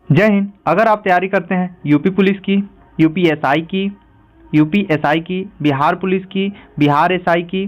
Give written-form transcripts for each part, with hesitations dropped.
जय हिंद। अगर आप तैयारी करते हैं यूपी पुलिस की, यूपीएसआई की, बिहार पुलिस की, बिहार एसआई की,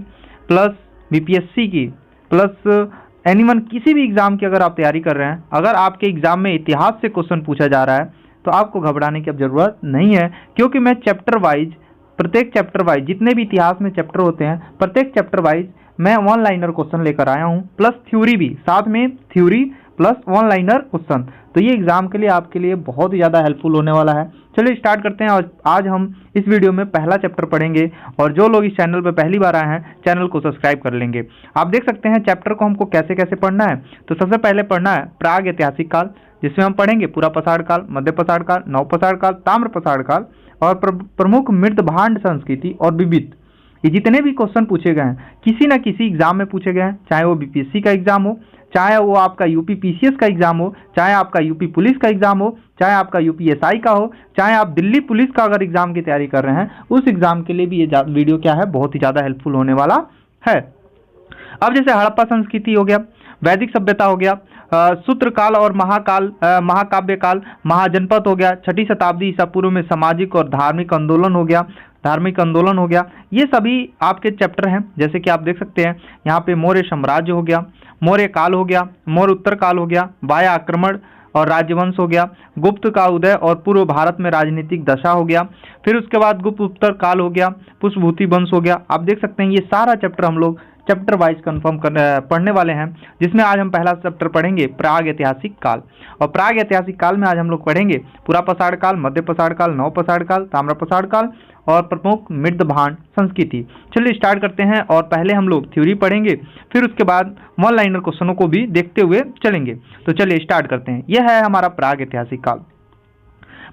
प्लस बीपीएससी की, प्लस एनीवन किसी भी एग्ज़ाम की अगर आप तैयारी कर रहे हैं, अगर आपके एग्ज़ाम में इतिहास से क्वेश्चन पूछा जा रहा है तो आपको घबराने की अब ज़रूरत नहीं है, क्योंकि मैं चैप्टर वाइज, प्रत्येक चैप्टर वाइज, जितने भी इतिहास में चैप्टर होते हैं प्रत्येक चैप्टर वाइज मैं वन लाइनर क्वेश्चन लेकर आया हूँ, प्लस थ्योरी भी साथ में, theory plus one liner question. तो ये एग्जाम के लिए आपके लिए बहुत ही ज़्यादा हेल्पफुल होने वाला है। चलिए स्टार्ट करते हैं। और आज हम इस वीडियो में पहला चैप्टर पढ़ेंगे, और जो लोग इस चैनल पर पहली बार आए हैं चैनल को सब्सक्राइब कर लेंगे। आप देख सकते हैं चैप्टर को हमको कैसे कैसे पढ़ना है। तो सबसे पहले पढ़ना है प्राग ऐतिहासिक काल, जिसमें हम पढ़ेंगे पूरा पसाड़ काल, मध्य पसाड़ काल, नव पसाड़ काल, ताम्र पसाड़ काल और प्रमुख मृत भांड संस्कृति और विविध। ये जितने भी क्वेश्चन पूछे गए हैं किसी न किसी एग्जाम में पूछे गए हैं, चाहे वो बीपीएससी का एग्जाम हो, चाहे वो आपका यूपी पीसीएस का एग्जाम हो, चाहे आपका यूपी पुलिस का एग्जाम हो, चाहे आपका यूपीएसआई का हो, चाहे आप दिल्ली पुलिस का अगर एग्जाम की तैयारी कर रहे हैं, उस एग्जाम के लिए भी ये वीडियो क्या है, बहुत ही ज़्यादा हेल्पफुल होने वाला है। अब जैसे हड़प्पा संस्कृति हो गया, वैदिक सभ्यता हो गया, सूत्र काल और महाकाल, महाकाव्य काल, महाजनपद हो गया, 6ठी शताब्दी ईसा पूर्व में सामाजिक और धार्मिक आंदोलन हो गया, ये सभी आपके चैप्टर हैं। जैसे कि आप देख सकते हैं यहाँ पे मौर्य साम्राज्य हो गया, मौर्य काल हो गया, मौर्य उत्तर काल हो गया, वाया आक्रमण और राज्यवंश हो गया, गुप्त का उदय और पूर्व भारत में राजनीतिक दशा हो गया, फिर उसके बाद गुप्त उत्तर काल हो गया, पुष्पभूति वंश हो गया। आप देख सकते हैं ये सारा चैप्टर हम लोग चैप्टर वाइज पढ़ने वाले हैं, जिसमें आज हम पहला चैप्टर पढ़ेंगे प्राग ऐतिहासिक काल। और प्राग ऐतिहासिक काल में आज हम लोग पढ़ेंगे पूरा पसाड़ काल, मध्य पसाड़ काल, नव पसाड़ काल, ताम्र पसाड़ काल और प्रमुख मृत भांड संस्कृति। चलिए स्टार्ट करते हैं। और पहले हम लोग थ्योरी पढ़ेंगे, फिर उसके बाद वन लाइनर क्वेश्चनों को भी देखते हुए चलेंगे। तो चलिए स्टार्ट करते हैं। यह है हमारा प्राग ऐतिहासिक काल।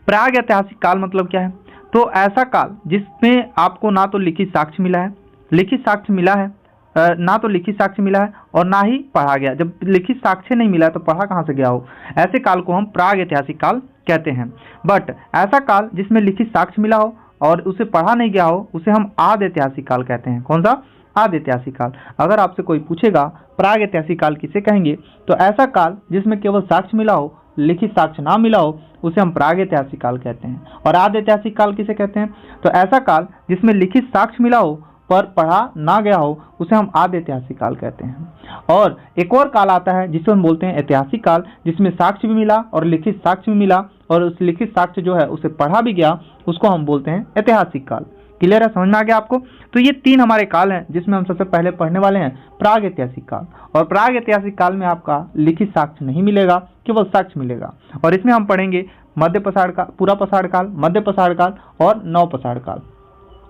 प्राग ऐतिहासिक काल मतलब क्या है? तो ऐसा काल जिसमें आपको ना तो लिखित साक्ष्य मिला है, ना तो लिखित साक्ष्य मिला है और ना ही पढ़ा गया। जब लिखित साक्ष्य नहीं मिला तो पढ़ा कहाँ से गया हो? ऐसे काल को हम प्राग ऐतिहासिक काल कहते हैं। बट ऐसा काल जिसमें लिखित साक्ष्य मिला हो और उसे पढ़ा नहीं गया हो, उसे हम आदि ऐतिहासिक काल कहते हैं। कौन सा? आदि ऐतिहासिक काल। अगर आपसे कोई पूछेगा प्राग ऐतिहासिक काल किसे कहेंगे, तो ऐसा काल जिसमें केवल साक्ष्य मिला हो, लिखित साक्ष्य ना मिला हो, उसे हम प्राग ऐतिहासिक काल कहते हैं। और आदि ऐतिहासिक काल किसे कहते हैं? तो ऐसा काल जिसमें लिखित साक्ष्य मिला हो पर पढ़ा ना गया हो, उसे हम आदि ऐतिहासिक काल कहते हैं। और एक और काल आता है जिसे हम बोलते हैं ऐतिहासिक काल, जिसमें साक्ष्य भी मिला और लिखित साक्ष्य भी मिला और उस लिखित साक्ष्य जो है उसे पढ़ा भी गया, उसको हम बोलते हैं ऐतिहासिक काल। क्लियर है? समझ में आ गया आपको? तो ये तीन हमारे काल हैं जिसमें हम सबसे पहले पढ़ने वाले हैं प्राग ऐतिहासिक काल। और प्राग ऐतिहासिक काल में आपका लिखित साक्ष्य नहीं मिलेगा, केवल साक्ष्य मिलेगा। और इसमें हम पढ़ेंगे मध्य पसाड़ काल, पूरा पसाड़ काल, मध्य पसाड़ काल और नव पसाड़ काल।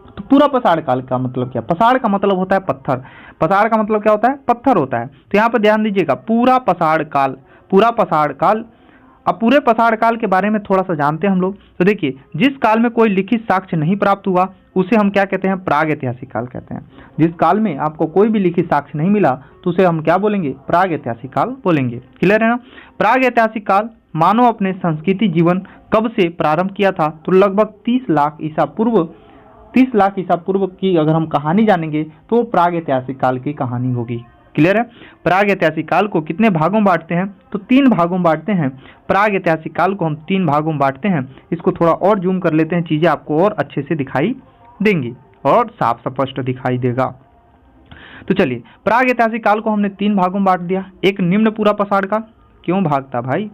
तो पूरा पसाड़ काल का मतलब क्या? पसाड़ का मतलब होता है पत्थर। पसाड़ का मतलब क्या होता है? पत्थर होता है। तो यहाँ पर ध्यान दीजिएगा, पूरा पसाड़ काल, पूरा पसाड़ काल। अब पूरे पसाड़ काल के बारे में थोड़ा सा जानते हैं हम लोग। तो देखिए, जिस काल में कोई लिखित साक्ष्य नहीं प्राप्त हुआ उसे हम क्या कहते हैं? प्राग ऐतिहासिक काल कहते हैं। जिस काल में आपको कोई भी लिखित साक्ष्य नहीं मिला तो उसे हम क्या बोलेंगे? प्राग ऐतिहासिक काल बोलेंगे। क्लियर है ना? प्राग ऐतिहासिक काल मानव अपने संस्कृति जीवन कब से प्रारंभ किया था? तो लगभग 30 लाख ईसा पूर्व की अगर हम कहानी जानेंगे तो प्राग ऐतिहासिक काल की कहानी होगी। क्लियर है? प्राग ऐतिहासिक काल को कितने भागों में बांटते हैं? तो 3 भागों में बांटते हैं। प्राग ऐतिहासिक काल को हम 3 भागों में बांटते हैं। इसको थोड़ा और जूम कर लेते हैं, चीजें आपको और अच्छे से दिखाई देंगी और साफ स्पष्ट दिखाई देगा। तो चलिए, प्राग ऐतिहासिक काल को हमने 3 भागों में बांट दिया। एक निम्न पूरा पसाड़ काल, क्यों भागता भाई?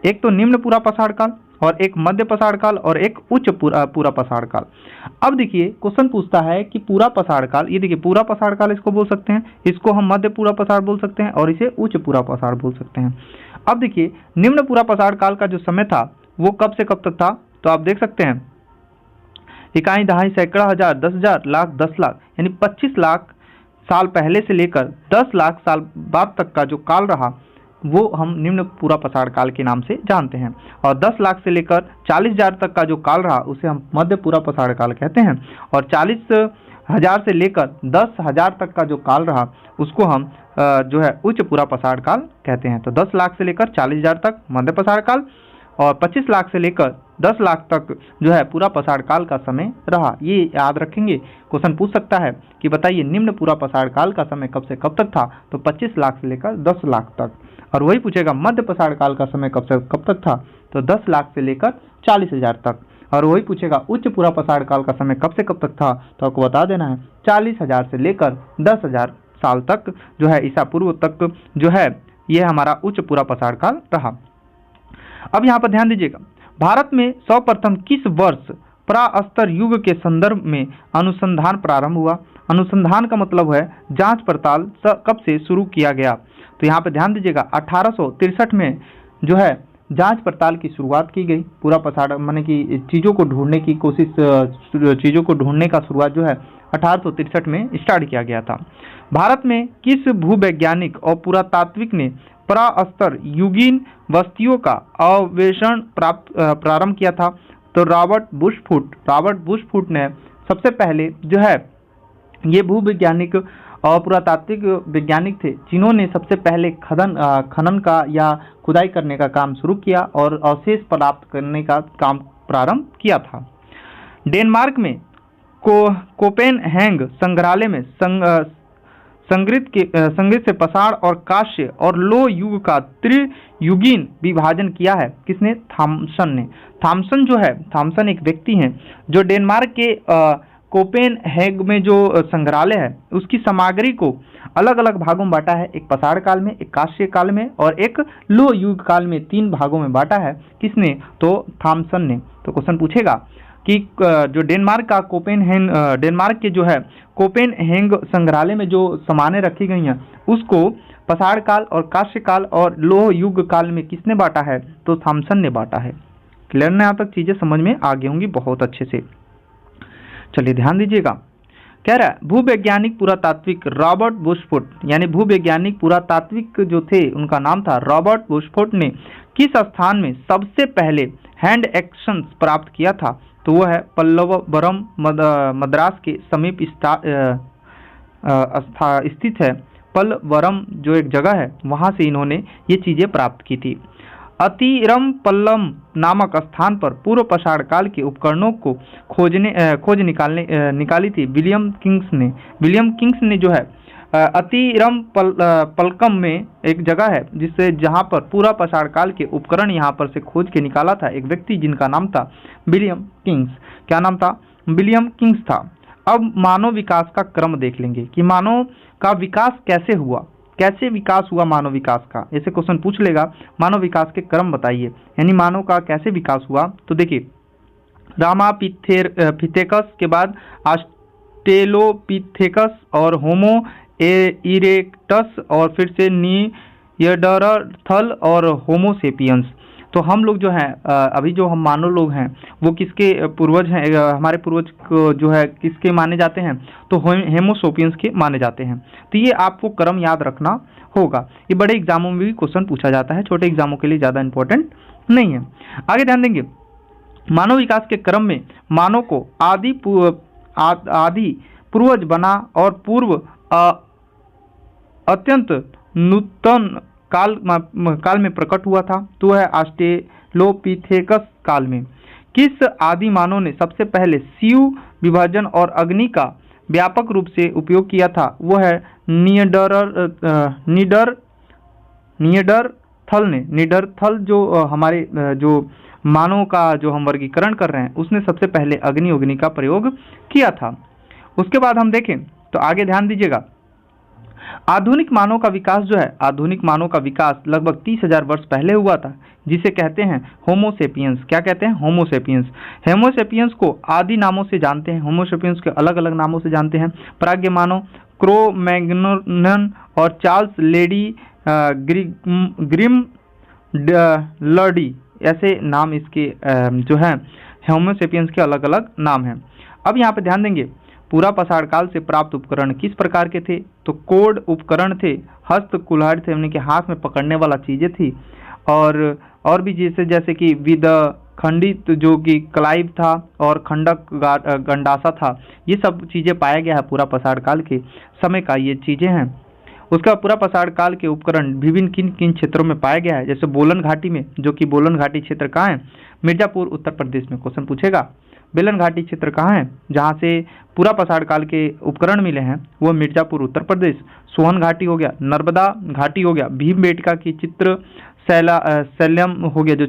एक तो निम्न पूरा पसाड़ काल और एक मध्य पसाड़ काल और एक उच्च पूरा पसाड़ काल। अब देखिए, क्वेश्चन पूछता है कि पूरा पसाड़ काल, ये देखिए पूरा पसाड़ काल इसको बोल सकते हैं, इसको हम मध्य पूरा पसाड़ बोल सकते हैं और इसे उच्च पूरा पसाड़ बोल सकते हैं। अब देखिए, निम्न पूरा पसाड़ काल का जो समय था वो कब से कब तक था? तो आप देख सकते हैं इकाई, दहाई, सैकड़ा, हजार, 10,000, लाख, 10 लाख, यानी 25 लाख साल पहले से लेकर 10 लाख साल बाद तक का जो काल रहा वो हम निम्न पूरा पसाड़ काल के नाम से जानते हैं। और 10 लाख से लेकर 40,000 तक का जो काल रहा उसे हम मध्य पूरा पसाड़ काल कहते हैं। और 40,000 से लेकर 10,000 तक का जो काल रहा उसको हम जो है उच्च पूरा पसाड़ काल कहते हैं। तो 10 लाख से लेकर 40,000 तक मध्य पसाड़ काल और 25 लाख से लेकर 10 लाख तक जो है पूरा पसाड़ काल का समय रहा। ये याद रखेंगे, क्वेश्चन पूछ सकता है कि बताइए निम्न पूरा पसाड़ काल का समय कब से कब तक था? तो 25 लाख से लेकर 10 लाख तक। और वही पूछेगा मध्य पाषाण काल का समय कब से कब तक था, तो 10 लाख से लेकर 40,000 तक। और वही पूछेगा उच्च पूरा पाषाण काल का समय कब से कब तक था, तो आपको बता देना है 40,000 से लेकर 10,000 साल तक जो है, ईसा पूर्व तक जो है ये हमारा उच्च पूरा पाषाण काल रहा। अब यहाँ पर ध्यान दीजिएगा, भारत में सर्वप्रथम किस वर्ष प्रास्तर युग के संदर्भ में अनुसंधान प्रारंभ हुआ। अनुसंधान का मतलब है जांच पड़ताल कब से शुरू किया गया, तो यहाँ पर ध्यान दीजिएगा 1863 में जो है जांच पड़ताल की शुरुआत की गई। पूरा पाषाण माने कि चीज़ों को ढूंढने की कोशिश, चीज़ों को ढूंढने का शुरुआत जो है 1863 में स्टार्ट किया गया था। भारत में किस भूवैज्ञानिक और पुरातात्विक ने प्रास्तर युगीन बस्तियों का अन्वेषण प्रारंभ किया था, तो रॉबर्ट बुशफूट ने सबसे पहले जो है ये भूवैज्ञानिक और पुरातात्विक वैज्ञानिक थे जिन्होंने सबसे पहले खनन का या खुदाई करने का काम शुरू किया और अवशेष प्राप्त करने का काम प्रारंभ किया था। डेनमार्क में कोपेनहेग संग्रहालय में संग्रहित से पाषाण और कांस्य और लोह युग का त्रियुगीन विभाजन किया है किसने, थॉमसन ने। थॉमसन एक व्यक्ति हैं जो डेनमार्क के कोपेनहेग में जो संग्रहालय है उसकी सामग्री को अलग अलग भागों में बांटा है, एक पाषाण काल में, एक कांस्य काल में और एक लोह युग काल में, 3 भागों में बांटा है किसने, तो थॉमसन ने। तो क्वेश्चन पूछेगा कि जो डेनमार्क के जो है कोपेनहेग संग्रहालय में जो सामानें रखी गई हैं उसको पाषाण काल और कांस्य काल और लोह युग काल में किसने बांटा है, तो थॉमसन ने बांटा है। क्लियर ना, यहाँ तक चीजें समझ में आ गई होंगी बहुत अच्छे से। चलिए ध्यान दीजिएगा, कह रहा है भूवैज्ञानिक पुरातात्विक रॉबर्ट बुशफूट, यानी भूवैज्ञानिक पुरातात्विक जो थे उनका नाम था रॉबर्ट बुशफूट ने किस स्थान में सबसे पहले हैंड एक्शन प्राप्त किया था, तो वह है पल्लवरम मद्रास के समीप स्थित है। पल्लवरम जो एक जगह है वहां से इन्होंने ये चीजें प्राप्त की थी। अतिरम पल्लम नामक स्थान पर पूर्व पाषाण काल के उपकरणों को खोज निकाली थी विलियम किंग्स ने जो है अतिरम पलकम में एक जगह है जहां पर पूरा पाषाण काल के उपकरण यहां पर से खोज के निकाला था एक व्यक्ति जिनका नाम था विलियम किंग्स। क्या नाम था, विलियम किंग्स था। अब मानव विकास का क्रम देख लेंगे कि मानव का विकास कैसे हुआ, कैसे विकास हुआ मानव विकास का, ऐसे क्वेश्चन पूछ लेगा। मानव विकास के क्रम बताइए, यानी मानव का कैसे विकास हुआ। तो देखिए रामापिथेकस के बाद ऑस्ट्रेलोपिथेकस और होमो इरेक्टस और फिर से निएंडरथल और होमो सेपियंस। तो हम लोग जो हैं अभी जो हम मानव लोग हैं वो किसके पूर्वज हैं, हमारे पूर्वज को जो है किसके माने जाते हैं, तो होमो सेपियंस के माने जाते हैं। तो ये आपको क्रम याद रखना होगा, ये बड़े एग्जामों में भी क्वेश्चन पूछा जाता है, छोटे एग्जामों के लिए ज़्यादा इंपॉर्टेंट नहीं है। आगे ध्यान देंगे, मानव विकास के क्रम में मानव को आदि पूर्वज बना और पूर्व अत्यंत नूतन काल में प्रकट हुआ था, तो वह ऑस्ट्रेलोपिथेकस काल में। किस आदि मानव ने सबसे पहले शिव विभाजन और अग्नि का व्यापक रूप से उपयोग किया था, वह है निएंडरथल ने। निएंडरथल जो हमारे जो मानव का जो हम वर्गीकरण कर रहे हैं उसने सबसे पहले अग्नि का प्रयोग किया था। उसके बाद हम देखें तो आगे ध्यान दीजिएगा, आधुनिक मानव का विकास जो है, आधुनिक मानव का विकास लगभग 30,000 वर्ष पहले हुआ था, जिसे कहते हैं होमो सेपियंस। क्या कहते हैं, होमो सेपियंस। होमो सेपियंस को आदि नामों से जानते हैं, होमो सेपियंस के अलग अलग नामों से जानते हैं। प्राज्ञ मानव, क्रो-मैग्नन और चार्ल्स लेडी ग्रिम लर्डी, ऐसे नाम इसके जो है होमो सेपियंस के अलग अलग नाम हैं। अब यहाँ पे ध्यान देंगे, पूरा पाषाण काल से प्राप्त उपकरण किस प्रकार के थे, तो कोड उपकरण थे, हस्त कुल्हाड़ी थे, उनके हाथ में पकड़ने वाला चीजें थी, और भी जैसे कि विद खंडित जो कि क्लाइव था और खंडक गंडासा था, ये सब चीजें पाया गया है पूरा पाषाण काल के समय का, ये चीजें हैं। उसका पूरा पाषाण काल के उपकरण विभिन्न किन किन क्षेत्रों में पाया गया है, जैसे बोलन घाटी में, जो कि बोलन घाटी क्षेत्र कहाँ है, मिर्जापुर उत्तर प्रदेश में। क्वेश्चन पूछेगा बेलन घाटी क्षेत्र कहाँ है जहाँ से पूरा पाषाण काल के उपकरण मिले हैं? वो मिर्जापुर उत्तर प्रदेश। सोहन घाटी हो गया, नर्मदा घाटी हो गया, भीमबेटका की चित्र शैलम हो गया, जो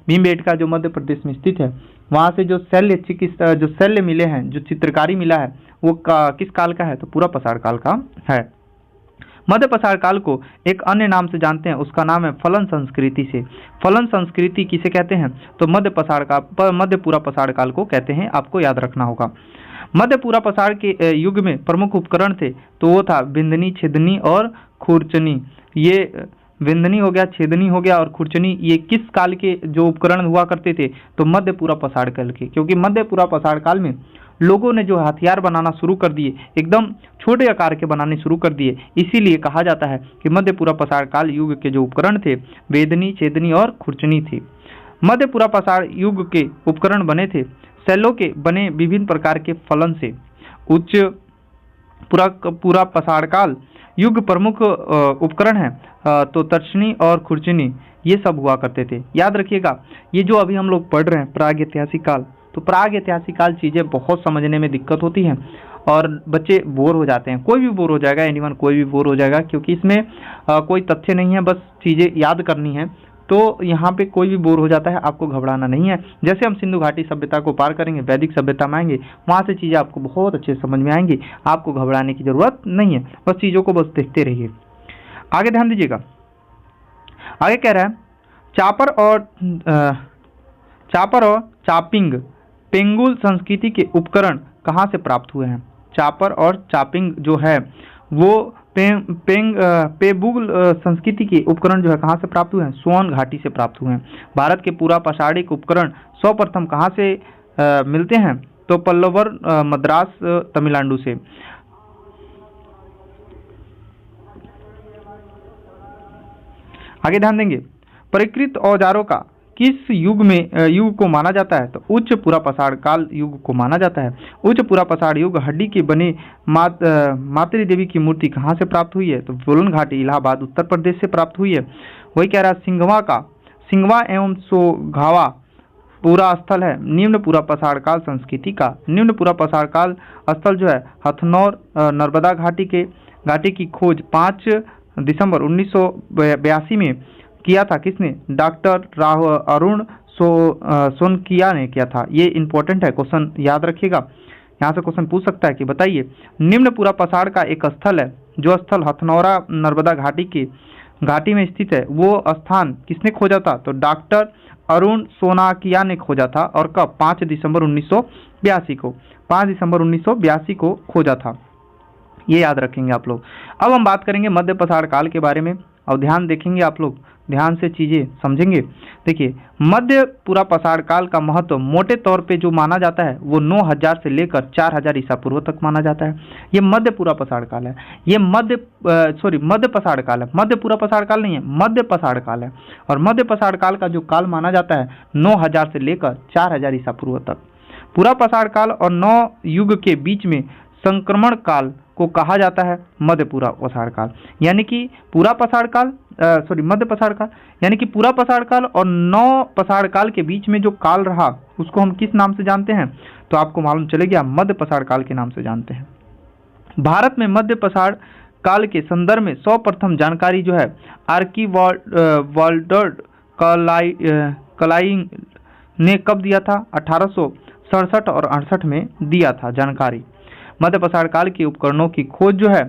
भीमबेटका जो मध्य प्रदेश में स्थित है, वहाँ से जो शैल्य मिले हैं, जो चित्रकारी मिला है, वो किस काल का है? तो पूरा पाषाण काल का है। मध्य पाषाण काल को एक अन्य नाम से जानते हैं, उसका नाम है फलन संस्कृति से। फलन संस्कृति किसे कहते हैं? तो मध्य पूरा पाषाण काल को कहते हैं, आपको याद रखना होगा। मध्य पूरा पाषाण के युग में प्रमुख उपकरण थे, तो वो था विंधनी, छेदनी और खुरचनी। ये विंधनी हो गया, छेदनी हो गया और खुरचनी, ये किस काल के जो उपकरण हुआ करते थे? तो मध्य पूरा पाषाण काल के। क्योंकि मध्य पूरा पाषाण काल में लोगों ने जो हथियार बनाना शुरू कर दिए, एकदम छोटे आकार के बनाने शुरू कर दिए, इसीलिए कहा जाता है कि मध्य पूरा पाषाण काल युग के जो उपकरण थे, वेदनी, छेदनी और खुरचनी थी। मध्य पूरा पाषाण युग के उपकरण बने थे शैलों के बने विभिन्न प्रकार के फलन से। उच्च पूरा पाषाण काल युग प्रमुख उपकरण है तो तर्जनी और खुरचनी, ये सब हुआ करते थे। याद रखिएगा, ये जो अभी हम लोग पढ़ रहे हैं प्राग ऐतिहासिक काल, तो प्राग ऐतिहासिक काल चीज़ें बहुत समझने में दिक्कत होती हैं और बच्चे बोर हो जाते हैं। कोई भी बोर हो जाएगा, एनीवन कोई भी बोर हो जाएगा, क्योंकि इसमें कोई तथ्य नहीं है, बस चीज़ें याद करनी है। तो यहाँ पे कोई भी बोर हो जाता है, आपको घबराना नहीं है। जैसे हम सिंधु घाटी सभ्यता को पार करेंगे, वैदिक सभ्यता में आएंगे, वहाँ से चीज़ें आपको बहुत अच्छे समझ में आएंगी, आपको घबराने की ज़रूरत नहीं है, बस चीज़ों को बस देखते रहिए। आगे ध्यान दीजिएगा, आगे कह रहा है चापर और चापिंग पेंगुल संस्कृति के उपकरण कहाँ से प्राप्त हुए हैं? चापर और चापिंग जो है वो पेंगुल संस्कृति के उपकरण जो है कहाँ से प्राप्त हुए हैं? सोन घाटी से प्राप्त हुए हैं। भारत के पूरा पाषाणिक उपकरण सर्वप्रथम कहाँ से मिलते हैं? तो पल्लवर, मद्रास, तमिलनाडु से। आगे ध्यान देंगे, परिष्कृत औजारों का किस युग को माना जाता है? तो उच्च पूरा पाषाण काल युग को माना जाता है। उच्च पूरा पाषाण युग हड्डी के बने मातृ देवी की मूर्ति कहाँ से प्राप्त हुई है? तो बोलन घाटी, इलाहाबाद, उत्तर प्रदेश से प्राप्त हुई है। वही कह रहा है सिंघवा एवं सोघावा पूरा स्थल है निम्न पूरा पाषाण काल संस्कृति का। निम्न पूरा पाषाण काल स्थल जो है हथनौर, नर्मदा घाटी की खोज 5 दिसंबर 1982 में किया था। किसने? डॉक्टर अरुण सोनकिया ने किया था। ये इंपॉर्टेंट है, क्वेश्चन याद रखिएगा, यहाँ से क्वेश्चन पूछ सकता है कि बताइए निम्न पूरा पाषाण का एक स्थल है, जो स्थल हथनौरा नर्मदा घाटी में स्थित है, वो स्थान किसने खोजा था? तो डॉक्टर अरुण सोनाकिया ने खोजा था। और कब? 5 दिसंबर 1982 को। 5 दिसंबर 1982 को खोजा था, ये याद रखेंगे आप लोग। अब हम बात करेंगे मध्य पाषाण काल के बारे में, और ध्यान देखेंगे आप लोग, ध्यान से चीज़ें समझेंगे। देखिए, मध्य पूरा पाषाण काल का महत्व मोटे तौर पे जो माना जाता है वो 9000 से लेकर 4000 ईसा पूर्व तक माना जाता है। ये मध्य पूरा पाषाण काल है। ये मध्य पाषाण काल है, मध्य पूरा पाषाण काल नहीं है, मध्य पाषाण काल है। और मध्य पाषाण काल का जो काल माना जाता है 9000 से लेकर 4000 ईसा पूर्व तक। पूरा पाषाण काल और 9 युग के बीच में संक्रमण काल को कहा जाता है मध्य पूरा पाषाण काल। यानी कि पूरा पाषाण काल मध्य पाषाण काल, यानी कि पूरा पाषाण काल और 9 पाषाण काल के बीच में जो काल रहा उसको हम किस नाम से जानते हैं? तो आपको मालूम चले गया, मध्य पाषाण काल के नाम से जानते हैं। भारत में मध्य पाषाण काल के संदर्भ में सर्वप्रथम जानकारी जो है आर्कीवाल्डर कलाइंग ने कब दिया था? 1867 और 68 में दिया था जानकारी। मध्य पाषाण काल के उपकरणों की खोज जो है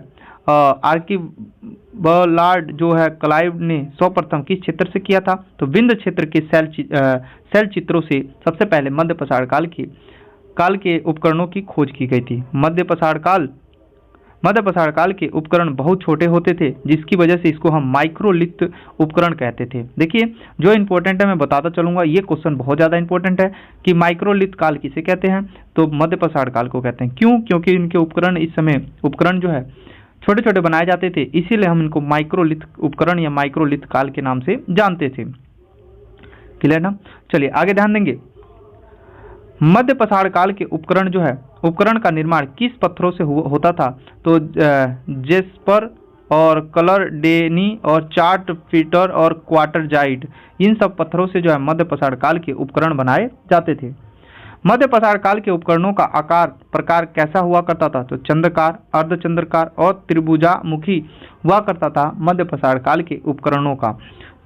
आर्कीवाल्ड जो है क्लाइव ने सर्वप्रथम किस क्षेत्र से किया था? तो विंध्य क्षेत्र के शैल चित्रों से सबसे पहले मध्य पाषाण काल के उपकरणों की खोज की गई थी। मध्य पाषाण काल के उपकरण बहुत छोटे होते थे, जिसकी वजह से इसको हम माइक्रोलिथ उपकरण कहते थे। देखिए, जो इंपॉर्टेंट है मैं बताता चलूंगा, ये क्वेश्चन बहुत ज़्यादा इंपॉर्टेंट है कि माइक्रोलिथ काल किसे कहते हैं? तो मध्य पाषाण काल को कहते हैं। क्यों? क्योंकि इनके उपकरण जो है छोटे छोटे बनाए जाते थे, इसीलिए हम इनको माइक्रोलिथ उपकरण या माइक्रोलिथ काल के नाम से जानते थे। क्लियर ना? चलिए आगे ध्यान देंगे। मध्य पाषाण काल के उपकरण का निर्माण किस पत्थरों से होता था? तो जेस्पर और कलर डेनी और चार्ट फीटर और क्वार्टरजाइट, इन सब पत्थरों से जो है मध्य पाषाण काल के उपकरण बनाए जाते थे। मध्य पाषाण काल के उपकरणों का आकार प्रकार कैसा हुआ करता था? तो चंद्रकार, अर्धचंद्रकार और त्रिभुजामुखी हुआ करता था मध्य पाषाण काल के उपकरणों का।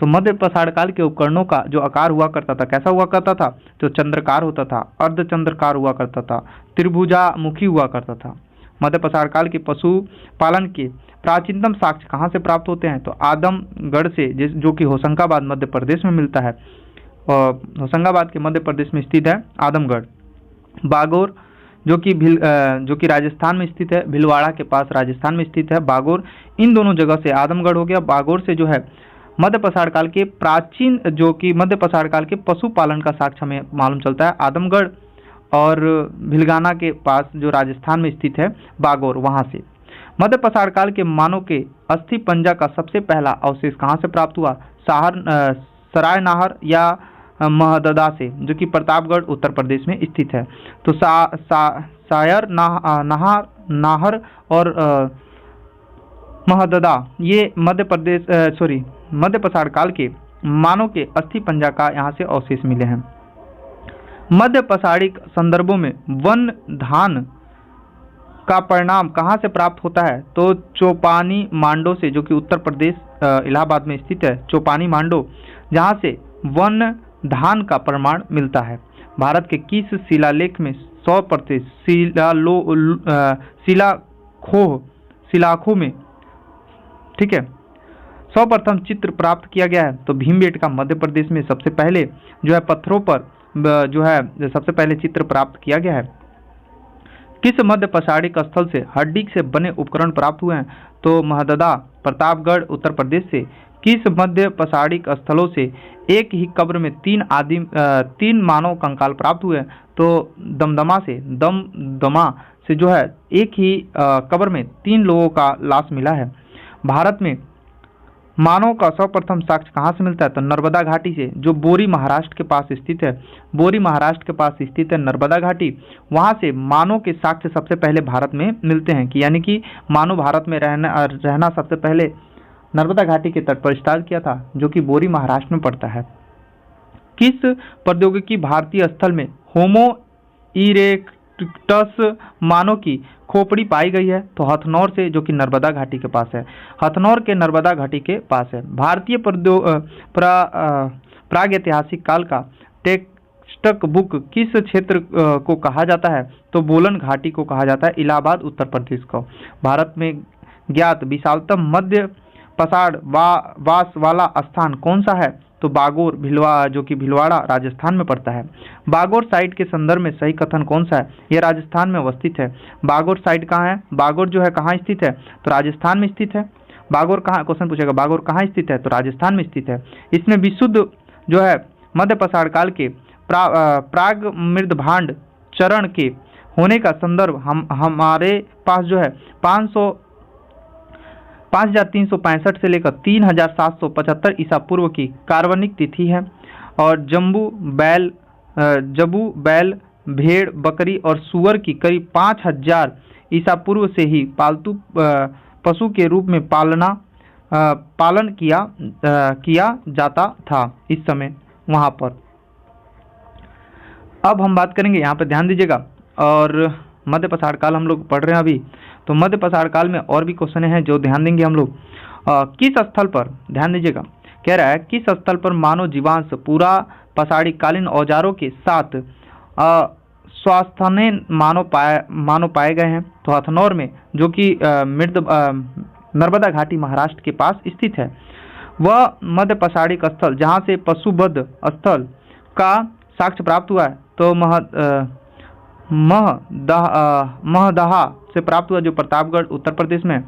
तो मध्य पाषाण काल के उपकरणों का जो आकार हुआ करता था कैसा हुआ करता था? तो चंद्रकार होता था, अर्धचंद्रकार हुआ करता था, त्रिभुजामुखी हुआ करता था। मध्य पाषाण काल के पशुपालन के प्राचीनतम साक्ष्य कहाँ से प्राप्त होते हैं? तो आदमगढ़ से, जो कि होशंगाबाद मध्य प्रदेश में मिलता है। और होशंगाबाद के मध्य प्रदेश में स्थित है आदमगढ़। बागोर जो कि राजस्थान में स्थित है, भीलवाड़ा के पास राजस्थान में स्थित है बागोर। इन दोनों जगह से आदमगढ़ हो गया, बागोर से जो है मध्य पाषाण काल के प्राचीन, जो कि मध्य पाषाण काल के पशुपालन का साक्ष्य हमें मालूम चलता है आदमगढ़ और भिलगाना के पास जो राजस्थान में स्थित है बागोर, वहाँ से। मध्य पाषाण काल के मानव के अस्थि पंजा का सबसे पहला अवशेष कहाँ से प्राप्त हुआ? सरायनाहर या महददा से, जो कि प्रतापगढ़ उत्तर प्रदेश में स्थित है। तो सायर नाहर और महददा ये मध्य पाषाण काल के मानव के अस्थि पंजा का यहाँ से अवशेष मिले हैं। मध्य पाषाणिक संदर्भों में वन धान का परिणाम कहाँ से प्राप्त होता है? तो चौपानी मांडो से, जो कि उत्तर प्रदेश इलाहाबाद में स्थित है चौपानी मांडो, जहाँ से वन धान का प्रमाण मिलता है। भारत के किस शिलालेख में 100% शिलाखों में, ठीक है, 100% चित्र प्राप्त किया गया है? तो भीमबेटका मध्य प्रदेश में सबसे पहले जो है पत्थरों पर जो है सबसे पहले चित्र प्राप्त किया गया है। किस मध्य पाषाणिक स्थल से हड्डी से बने उपकरण प्राप्त हुए हैं? तो महददा प्रतापगढ़ उत्तर प्रदेश से। किस मध्य पाषाणिक स्थलों से एक ही कब्र में 3 मानव कंकाल प्राप्त हुए? तो दमदमा से जो है एक ही कब्र में 3 लोगों का लाश मिला है। भारत में मानव का सर्वप्रथम साक्ष्य कहाँ से मिलता है? तो नर्मदा घाटी से, जो बोरी महाराष्ट्र के पास स्थित है। बोरी महाराष्ट्र के पास स्थित है नर्मदा घाटी, वहाँ से मानव के साक्ष्य सबसे पहले भारत में मिलते हैं, कि यानी कि मानव भारत में रहना सबसे पहले नर्मदा घाटी के तट पर स्टार्ट किया था, जो कि बोरी महाराष्ट्र में पड़ता है। किस प्रौद्योगिकी भारतीय स्थल में होमो इरेक्टस मानव की खोपड़ी पाई गई है? तो हथनौर से, जो कि नर्मदा घाटी के पास है। हथनौर के नर्मदा घाटी के पास है। भारतीय प्रागैतिहासिक काल का टेक्स्ट बुक किस क्षेत्र को कहा जाता है? तो बोलन घाटी को कहा जाता है, इलाहाबाद उत्तर प्रदेश को। भारत में ज्ञात विशालतम मध्य पाषाण वास वाला स्थान कौन सा है? तो बागोर, जो कि भीलवाड़ा राजस्थान में पड़ता है। बागोर साइट के संदर्भ में सही कथन कौन सा है? यह राजस्थान में अवस्थित है। बागोर साइट कहाँ है? बागोर जो है कहाँ स्थित है? तो राजस्थान में स्थित है। बागोर कहाँ, क्वेश्चन पूछेगा बागोर कहाँ स्थित है? तो राजस्थान में स्थित है। इसमें विशुद्ध जो है मध्य पाषाण काल के प्राग मृदभांड चरण के होने का संदर्भ हमारे पास जो है 5365 से लेकर 3775 ईसा पूर्व की कार्बनिक तिथि है। और जम्बू, बैल, भेड़, बकरी और सुअर की करीब 5000 ईसा पूर्व से ही पालतू पशु के रूप में पालन किया जाता था इस समय वहाँ पर। अब हम बात करेंगे, यहाँ पर ध्यान दीजिएगा, और मध्य पाषाण काल हम लोग पढ़ रहे हैं अभी, तो मध्य पाषाण काल में और भी क्वेश्चन हैं जो ध्यान देंगे हम लोग। किस स्थल पर, ध्यान दीजिएगा, कह रहा है किस स्थल पर मानव जीवांश पूरा पाषाणी कालीन औजारों के साथ स्वास्थ्य मानव पाए गए हैं? तो हथनौर में, जो कि नर्मदा घाटी महाराष्ट्र के पास स्थित है। वह मध्य पाषाणिक स्थल जहाँ से पशुवध स्थल का साक्ष्य प्राप्त हुआ है, तो महदहा से प्राप्त हुआ, जो प्रतापगढ़ उत्तर प्रदेश में।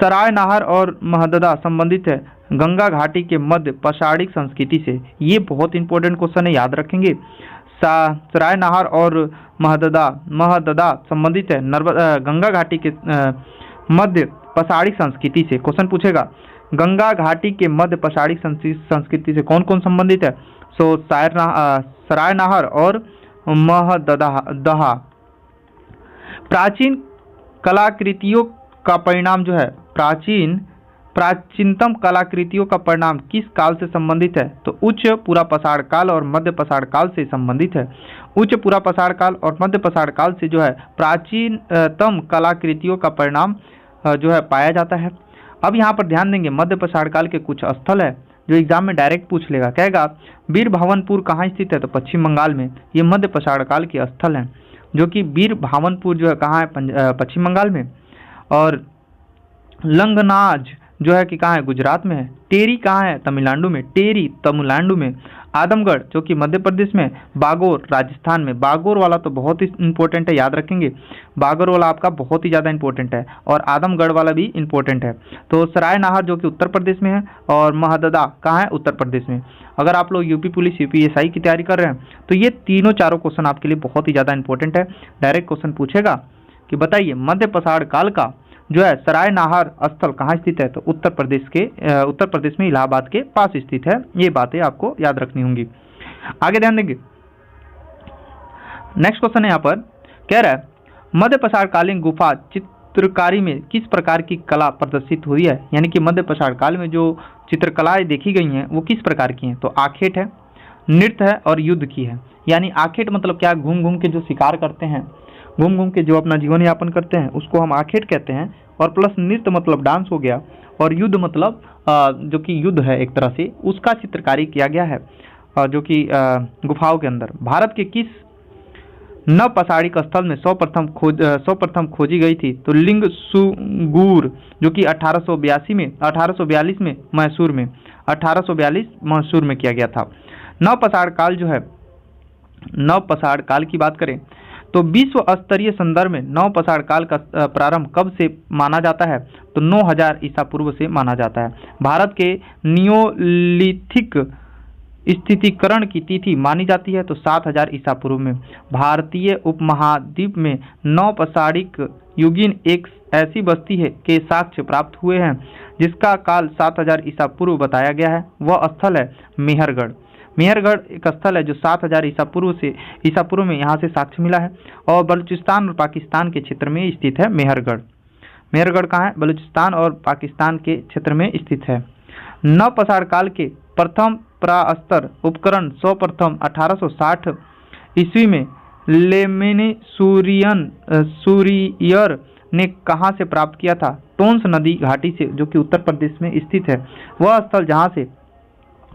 सरायनाहर और महददा संबंधित है गंगा घाटी के मध्य पाषाणिक संस्कृति से। ये बहुत इंपॉर्टेंट क्वेश्चन है, याद रखेंगे। सरायनाहर और महददा संबंधित है गंगा घाटी के मध्य पाषाणिक संस्कृति से। क्वेश्चन पूछेगा गंगा घाटी के मध्य पाषाणिक संस्कृति से कौन कौन संबंधित है? सो सरायनाहर और महदहा। प्राचीन कलाकृतियों का परिणाम जो है, प्राचीन प्राचीनतम कलाकृतियों का परिणाम किस काल से संबंधित है? तो उच्च पुरापाषाण काल और मध्य पाषाण काल से संबंधित है। उच्च पुरापाषाण काल और मध्य पाषाण काल से जो है प्राचीनतम कलाकृतियों का परिणाम जो है पाया जाता है। अब यहाँ पर ध्यान देंगे, मध्य पाषाण काल के कुछ स्थल है जो एग्जाम में डायरेक्ट पूछ लेगा, कहेगा वीर भावनपुर कहाँ स्थित है? तो पश्चिम बंगाल में। ये मध्य पाषाण काल के स्थल हैं, जो कि वीर भावनपुर जो है कहाँ है? पश्चिम बंगाल में। और लंगनाज जो है कि कहाँ है? गुजरात में है। टेरी कहाँ है? तमिलनाडु में। टेरी तमिलनाडु में। आदमगढ़ जो कि मध्य प्रदेश में। बागोर राजस्थान में। बागोर वाला तो बहुत ही इंपॉर्टेंट है, याद रखेंगे। बागोर वाला आपका बहुत ही ज़्यादा इंपॉर्टेंट है, और आदमगढ़ वाला भी इंपॉर्टेंट है। तो सराय नाहर जो कि उत्तर प्रदेश में है, और महददा कहाँ है? उत्तर प्रदेश में। अगर आप लोग यूपी पुलिस यूपीएसआई की तैयारी कर रहे हैं तो ये तीनों चारों क्वेश्चन आपके लिए बहुत ही ज़्यादा इंपॉर्टेंट है। डायरेक्ट क्वेश्चन पूछेगा कि बताइए मध्य पाषाण काल का जो है सराय नाहर स्थल कहाँ स्थित है? तो उत्तर प्रदेश में इलाहाबाद के पास स्थित है। ये बातें आपको याद रखनी होंगी। आगे ध्यान देंगे, नेक्स्ट क्वेश्चन है यहाँ पर, कह रहा है मध्य पाषाण कालीन गुफा चित्रकारी में किस प्रकार की कला प्रदर्शित हुई है? यानी कि मध्य पाषाण काल में जो चित्रकलाएं देखी गई हैं वो किस प्रकार की हैं? तो आखेट है, नृत्य है, और युद्ध की है। यानी आखेट मतलब क्या? घूम घूम के जो शिकार करते हैं, घूम घूम के जो अपना जीवन यापन करते हैं उसको हम आखेट कहते हैं। और प्लस नृत्य मतलब डांस हो गया, और युद्ध मतलब जो कि युद्ध है एक तरह से, उसका चित्रकारी किया गया है जो कि गुफाओं के अंदर। भारत के किस नवपाषाणिक स्थल में सर्वप्रथम खोजी गई थी? तो लिंगसुगूर जो कि 1842 में मैसूर में 1842 मैसूर में किया गया था। नवपाषाण काल जो है, नवपाषाण काल की बात करें तो विश्व स्तरीय संदर्भ में नवपाषाण काल का प्रारंभ कब से माना जाता है? तो 9000 ईसा पूर्व से माना जाता है। भारत के नियोलिथिक स्थितिकरण की तिथि मानी जाती है तो 7000 ईसा पूर्व में। भारतीय उपमहाद्वीप में नवपाषाणिक युगीन एक ऐसी बस्ती है के साक्ष्य प्राप्त हुए हैं जिसका काल 7000 ईसा पूर्व बताया गया है। वह स्थल है मेहरगढ़। मेहरगढ़ एक स्थल है जो 7000 ईसा पूर्व में यहाँ से साक्ष्य मिला है, और बलूचिस्तान और पाकिस्तान के क्षेत्र में स्थित है मेहरगढ़। मेहरगढ़ कहाँ है? बलूचिस्तान और पाकिस्तान के क्षेत्र में स्थित है। नवपाषाण काल के प्रथम प्रास्तर उपकरण सर्वप्रथम 1860 ईस्वी में लेमेने सूरियर ने कहाँ से प्राप्त किया था? टोंस नदी घाटी से, जो कि उत्तर प्रदेश में स्थित है। वह स्थल जहाँ से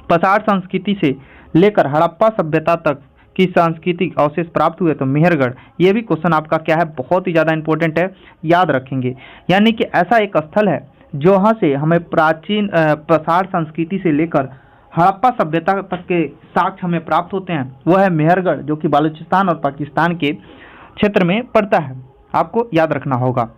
पाषाण संस्कृति से लेकर हड़प्पा सभ्यता तक की सांस्कृतिक अवशेष प्राप्त हुए तो मेहरगढ़। ये भी क्वेश्चन आपका क्या है? बहुत ही ज़्यादा इंपॉर्टेंट है, याद रखेंगे। यानी कि ऐसा एक स्थल है जहाँ से हमें प्राचीन पाषाण संस्कृति से लेकर हड़प्पा सभ्यता तक के साक्ष्य हमें प्राप्त होते हैं, वह है मेहरगढ़, जो कि बलूचिस्तान और पाकिस्तान के क्षेत्र में पड़ता है। आपको याद रखना होगा।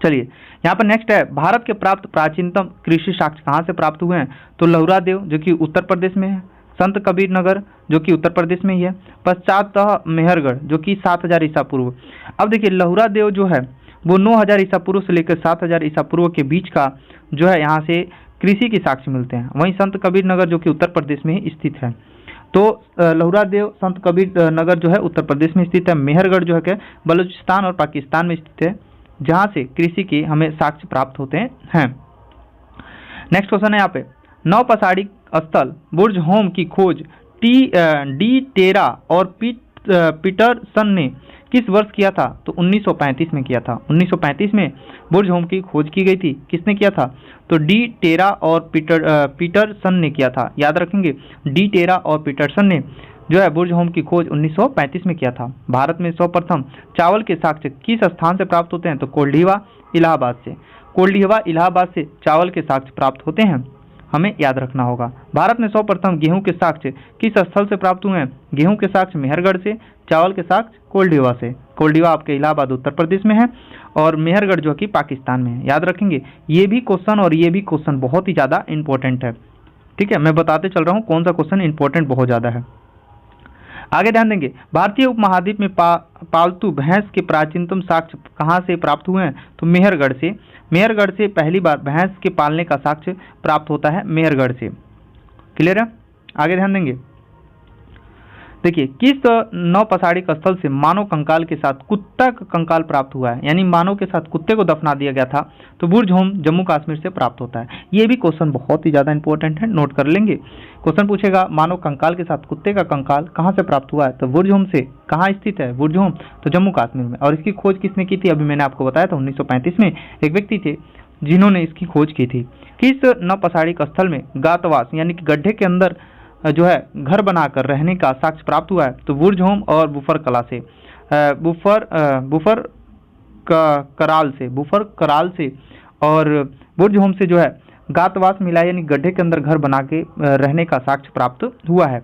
चलिए यहाँ पर नेक्स्ट है, भारत के प्राप्त प्राचीनतम कृषि साक्ष्य कहाँ से प्राप्त हुए हैं? तो लहुरा देव जो कि उत्तर प्रदेश में है, संत कबीर नगर जो कि उत्तर प्रदेश में ही है, पश्चात मेहरगढ़ जो कि 7000 ईसा पूर्व। अब देखिए लहुरा देव जो है वो 9000 ईसा पूर्व से लेकर 7000 ईसा पूर्व के बीच का जो है यहाँ से कृषि के साक्ष्य मिलते हैं। वहीं संत कबीर नगर जो कि उत्तर प्रदेश में ही स्थित है। तो लहुरा देव संत कबीर नगर जो है उत्तर प्रदेश में स्थित है। मेहरगढ़ जो है कि बलूचिस्तान और पाकिस्तान में स्थित है, जहाँ से कृषि के हमें साक्ष्य प्राप्त होते हैं। नेक्स्ट क्वेश्चन है यहाँ पे, नवपाषाणिक स्थल बुर्ज होम की खोज डी टेरा और पीटरसन ने किस वर्ष किया था? तो 1935 में किया था। 1935 में बुर्ज होम की खोज की गई थी। किसने किया था? तो डी टेरा और पीटरसन ने किया था। याद रखेंगे, डी टेरा और पीटरसन ने जो है बुर्ज होम की खोज 1935 में किया था। भारत में सर्वप्रथम चावल के साक्ष्य किस स्थान से प्राप्त होते हैं? तो कोल्डिवा इलाहाबाद से। कोल्डिवा इलाहाबाद से चावल के साक्ष्य प्राप्त होते हैं, हमें याद रखना होगा। भारत में सर्वप्रथम गेहूं के साक्ष्य किस स्थल से प्राप्त हुए हैं? गेहूं के साक्ष्य मेहरगढ़ से, चावल के साक्ष्य कोल्डिवा से। कोल्डिवा आपके इलाहाबाद उत्तर प्रदेश में है, और मेहरगढ़ जो कि पाकिस्तान में है। याद रखेंगे, ये भी क्वेश्चन और ये भी क्वेश्चन बहुत ही ज़्यादा इंपॉर्टेंट है। ठीक है, मैं बताते चल रहा हूँ कौन सा क्वेश्चन इंपॉर्टेंट बहुत ज़्यादा है। आगे ध्यान देंगे, भारतीय उपमहाद्वीप में पालतू भैंस के प्राचीनतम साक्ष्य कहाँ से प्राप्त हुए हैं? तो मेहरगढ़ से। मेहरगढ़ से पहली बार भैंस के पालने का साक्ष्य प्राप्त होता है मेहरगढ़ से। क्लियर है? आगे ध्यान देंगे, देखिए, किस नौपसारिक स्थल से मानव कंकाल के साथ कुत्ता का कंकाल प्राप्त हुआ है, यानी मानव के साथ कुत्ते को दफना दिया गया था, तो बुर्ज-होम जम्मू कश्मीर से प्राप्त होता है। ये भी क्वेश्चन बहुत ही ज़्यादा इंपॉर्टेंट है, नोट कर लेंगे। क्वेश्चन पूछेगा मानव कंकाल के साथ कुत्ते का कंकाल कहाँ से प्राप्त हुआ है, तो बुर्ज-होम से। कहाँ स्थित है बुर्ज-होम, तो जम्मू कश्मीर में। और इसकी खोज किसने की थी, अभी मैंने आपको बताया था 1935 में एक व्यक्ति थे जिन्होंने इसकी खोज की थी। किस नौपसारिक स्थल में गातवास यानी कि गड्ढे के अंदर जो है घर बनाकर रहने का साक्ष्य प्राप्त हुआ है, तो बुर्ज-होम और बुफर कला से, बुफर कराल से और बुर्ज-होम से जो है गातवास मिला, यानी गड्ढे के अंदर घर बना के रहने का साक्ष्य प्राप्त हुआ है।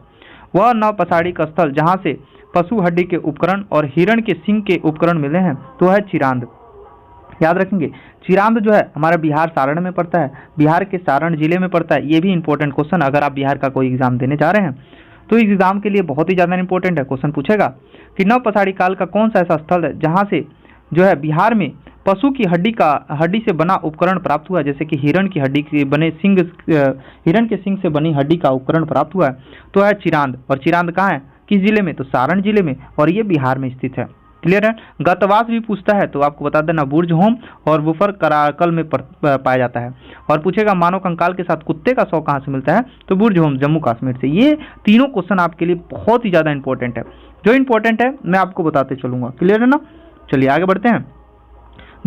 वह नौपसारिक स्थल जहाँ से पशु हड्डी के उपकरण और हिरण के सींग के उपकरण मिले हैं, तो है चिरांद। याद रखेंगे, चिरांद जो है हमारा बिहार सारण में पड़ता है, बिहार के सारण जिले में पड़ता है। ये भी इंपॉर्टेंट क्वेश्चन, अगर आप बिहार का कोई एग्जाम देने जा रहे हैं तो एग्जाम के लिए बहुत ही ज़्यादा इंपॉर्टेंट है। क्वेश्चन पूछेगा कि नवपसारी काल का कौन सा ऐसा स्थल है जहाँ से जो है बिहार में पशु की हड्डी से बना उपकरण प्राप्त हुआ है, जैसे कि हिरण की हड्डी के बने हिरण के सींग से बनी हड्डी का उपकरण प्राप्त हुआ है, तो है चिरांद। और चिरांद कहाँ है, किस जिले में, तो सारण जिले में, और ये बिहार में स्थित है। क्लियर है। गतवास भी पूछता है तो आपको बता देना बुर्ज-होम और बुफर कराकल में पाया जाता है। और पूछेगा मानव कंकाल के साथ कुत्ते का शव कहाँ से मिलता है, तो बुर्ज-होम जम्मू कश्मीर से। ये तीनों क्वेश्चन आपके लिए बहुत ही ज़्यादा इंपॉर्टेंट है। जो इंपॉर्टेंट है मैं आपको बताते चलूंगा। क्लियर है ना। चलिए आगे बढ़ते हैं।